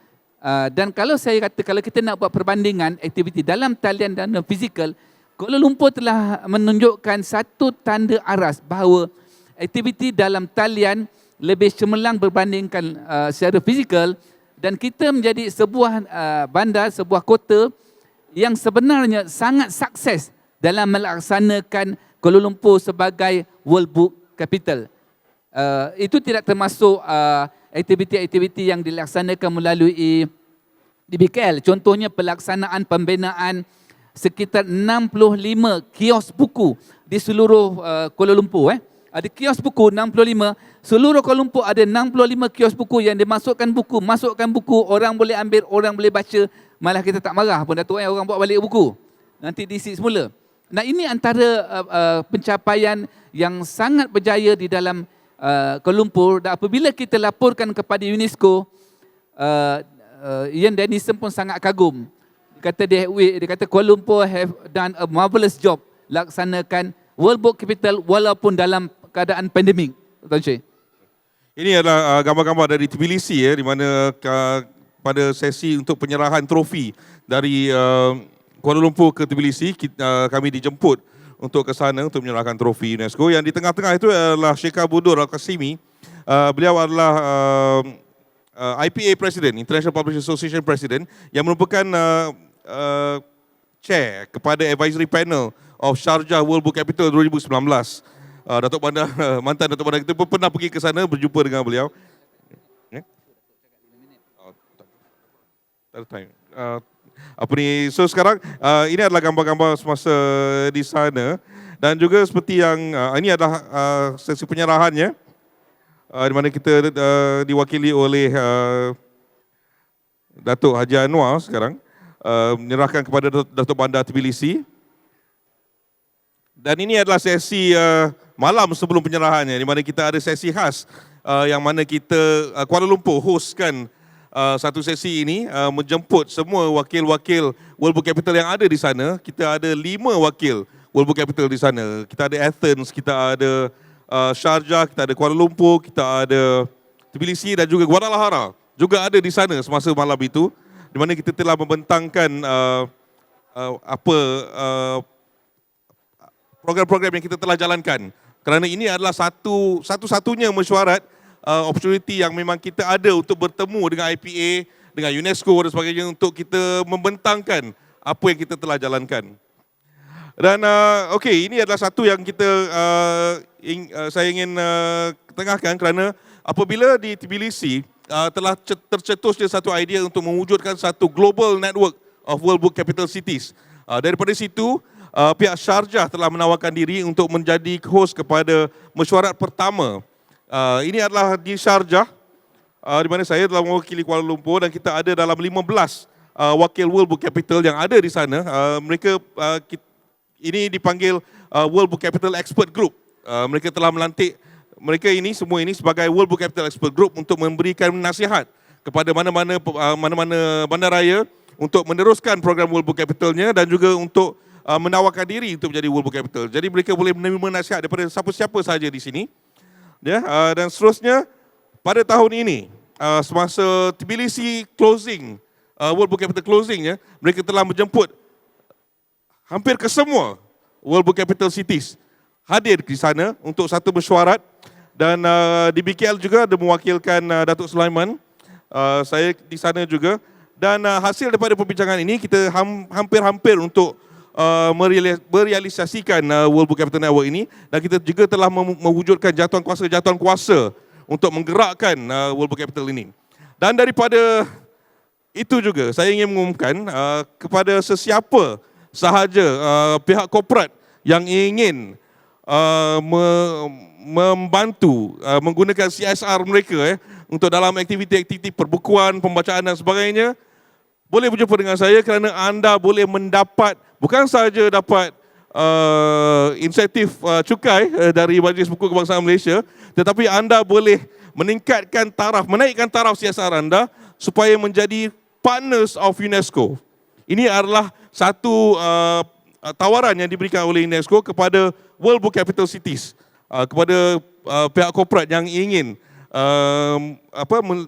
S6: Dan kalau saya kata, kalau kita nak buat perbandingan aktiviti dalam talian dan fizikal, Kuala Lumpur telah menunjukkan satu tanda aras bahawa aktiviti dalam talian lebih cemerlang berbandingkan secara fizikal, dan kita menjadi sebuah bandar, sebuah kota yang sebenarnya sangat sukses dalam melaksanakan Kuala Lumpur sebagai World Book Capital. Itu tidak termasuk aktiviti-aktiviti yang dilaksanakan melalui DBKL. Contohnya pelaksanaan pembinaan sekitar 65 kios buku di seluruh Kuala Lumpur. Ada kios buku 65, seluruh Kuala Lumpur ada 65 kios buku yang dimasukkan buku, orang boleh ambil, orang boleh baca, malah kita tak marah pun Datuk, orang bawa balik buku. Nanti diisi semula. Nah, ini antara pencapaian yang sangat berjaya di dalam Kuala Lumpur, dan apabila kita laporkan kepada UNESCO, Ian Dennison pun sangat kagum. Dia kata Kuala Lumpur have done a marvelous job laksanakan World Book Capital walaupun dalam keadaan pandemik. Tuan Syed.
S2: Ini adalah gambar-gambar dari Tbilisi di mana pada sesi untuk penyerahan trofi dari Kuala Lumpur ke Tbilisi, kami dijemput untuk ke sana untuk menyerahkan trofi UNESCO. Yang di tengah-tengah itu adalah Sheikh Budur Al-Qasimi. Beliau adalah IPA President, International Publishing Association President, yang merupakan chair kepada advisory panel of Sharjah World Book Capital 2019. Datuk Bandar, mantan Datuk Bandar kita pun pernah pergi ke sana berjumpa dengan beliau. Tak ada time. So sekarang ini adalah gambar-gambar semasa di sana, dan juga seperti yang ini adalah sesi penyerahannya, di mana kita diwakili oleh Datuk Haji Anwar sekarang menyerahkan kepada Datuk Bandar Tbilisi. Dan ini adalah sesi malam sebelum penyerahannya, di mana kita ada sesi khas yang mana kita Kuala Lumpur hostkan satu sesi ini, menjemput semua wakil-wakil World Book Capital yang ada di sana. Kita ada 5 wakil World Book Capital di sana. Kita ada Athens, kita ada Sharjah, kita ada Kuala Lumpur, kita ada Tbilisi dan juga Guadalajara juga ada di sana semasa malam itu, di mana kita telah membentangkan program-program yang kita telah jalankan. Kerana ini adalah satu-satunya mesyuarat opportunity yang memang kita ada untuk bertemu dengan IPA, dengan UNESCO dan sebagainya untuk kita membentangkan apa yang kita telah jalankan. Dan okey, ini adalah satu yang kita saya ingin ketengahkan kerana apabila di Tbilisi telah tercetusnya satu idea untuk mewujudkan satu global network of World Book Capital Cities. Daripada situ, pihak Sharjah telah menawarkan diri untuk menjadi host kepada mesyuarat pertama. Ini adalah di Sharjah, di mana saya telah mewakili Kuala Lumpur dan kita ada dalam 15 wakil World Book Capital yang ada di sana. Ini dipanggil World Book Capital Expert Group. Mereka telah melantik semua ini sebagai World Book Capital Expert Group untuk memberikan nasihat kepada mana-mana bandaraya untuk meneruskan program World Book Capitalnya dan juga untuk menawarkan diri untuk menjadi World Book Capital. Jadi mereka boleh menerima nasihat daripada siapa-siapa sahaja di sini. Ya, dan seterusnya pada tahun ini semasa Tbilisi closing, World Book Capital closing, mereka telah menjemput hampir ke semua World Book Capital Cities hadir di sana untuk satu mesyuarat. Dan di BKL juga ada mewakilkan Datuk Sulaiman, saya di sana juga. Dan hasil daripada perbincangan ini kita hampir-hampir untuk merealisasikan World Book Capital Network ini, dan kita juga telah mewujudkan jatuhan kuasa untuk menggerakkan World Book Capital ini. Dan daripada itu juga saya ingin mengumumkan kepada sesiapa sahaja pihak korporat yang ingin membantu menggunakan CSR mereka untuk dalam aktiviti-aktiviti perbukuan, pembacaan dan sebagainya, boleh berjumpa dengan saya kerana anda boleh mendapat, bukan sahaja dapat insentif cukai dari Majlis Buku Kebangsaan Malaysia, tetapi anda boleh menaikkan taraf CSR anda supaya menjadi partners of UNESCO. Ini adalah satu tawaran yang diberikan oleh UNESCO kepada World Book Capital Cities, kepada pihak korporat yang ingin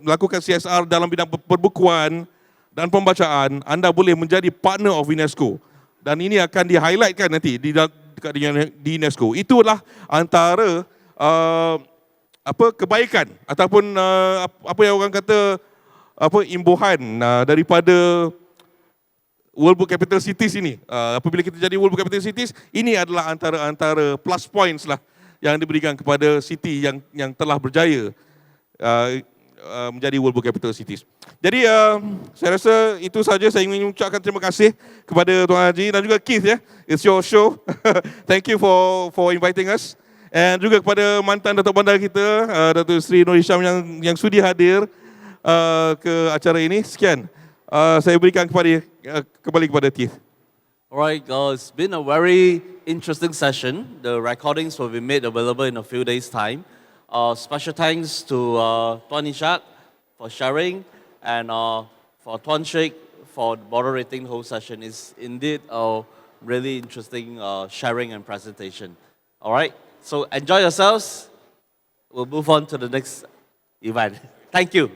S2: melakukan CSR dalam bidang perbukuan dan pembacaan. Anda boleh menjadi partner of UNESCO, dan ini akan di-highlightkan nanti di UNESCO. Itulah antara kebaikan ataupun apa yang orang kata imbuhan daripada World Book Capital Cities ini. Apabila kita jadi World Book Capital Cities, ini adalah antara plus points lah yang diberikan kepada city yang telah berjaya menjadi World Book Capital Cities. Jadi saya rasa itu saja. Saya ingin mengucapkan terima kasih kepada Tuan Haji dan juga Keith, ya. It's your show. Thank you for inviting us. And juga kepada mantan Datuk Bandar kita, Datuk Seri Nur Hisham yang sudi hadir ke acara ini. Sekian. Saya berikan kembali kepada Keith.
S1: Alright, it's been a very interesting session. The recordings will be made available in a few days' time. Special thanks to Tuan Ishak for sharing, and for Tuan Sheikh for moderating the whole session. It's indeed a really interesting sharing and presentation. Alright, so enjoy yourselves. We'll move on to the next event. Thank you.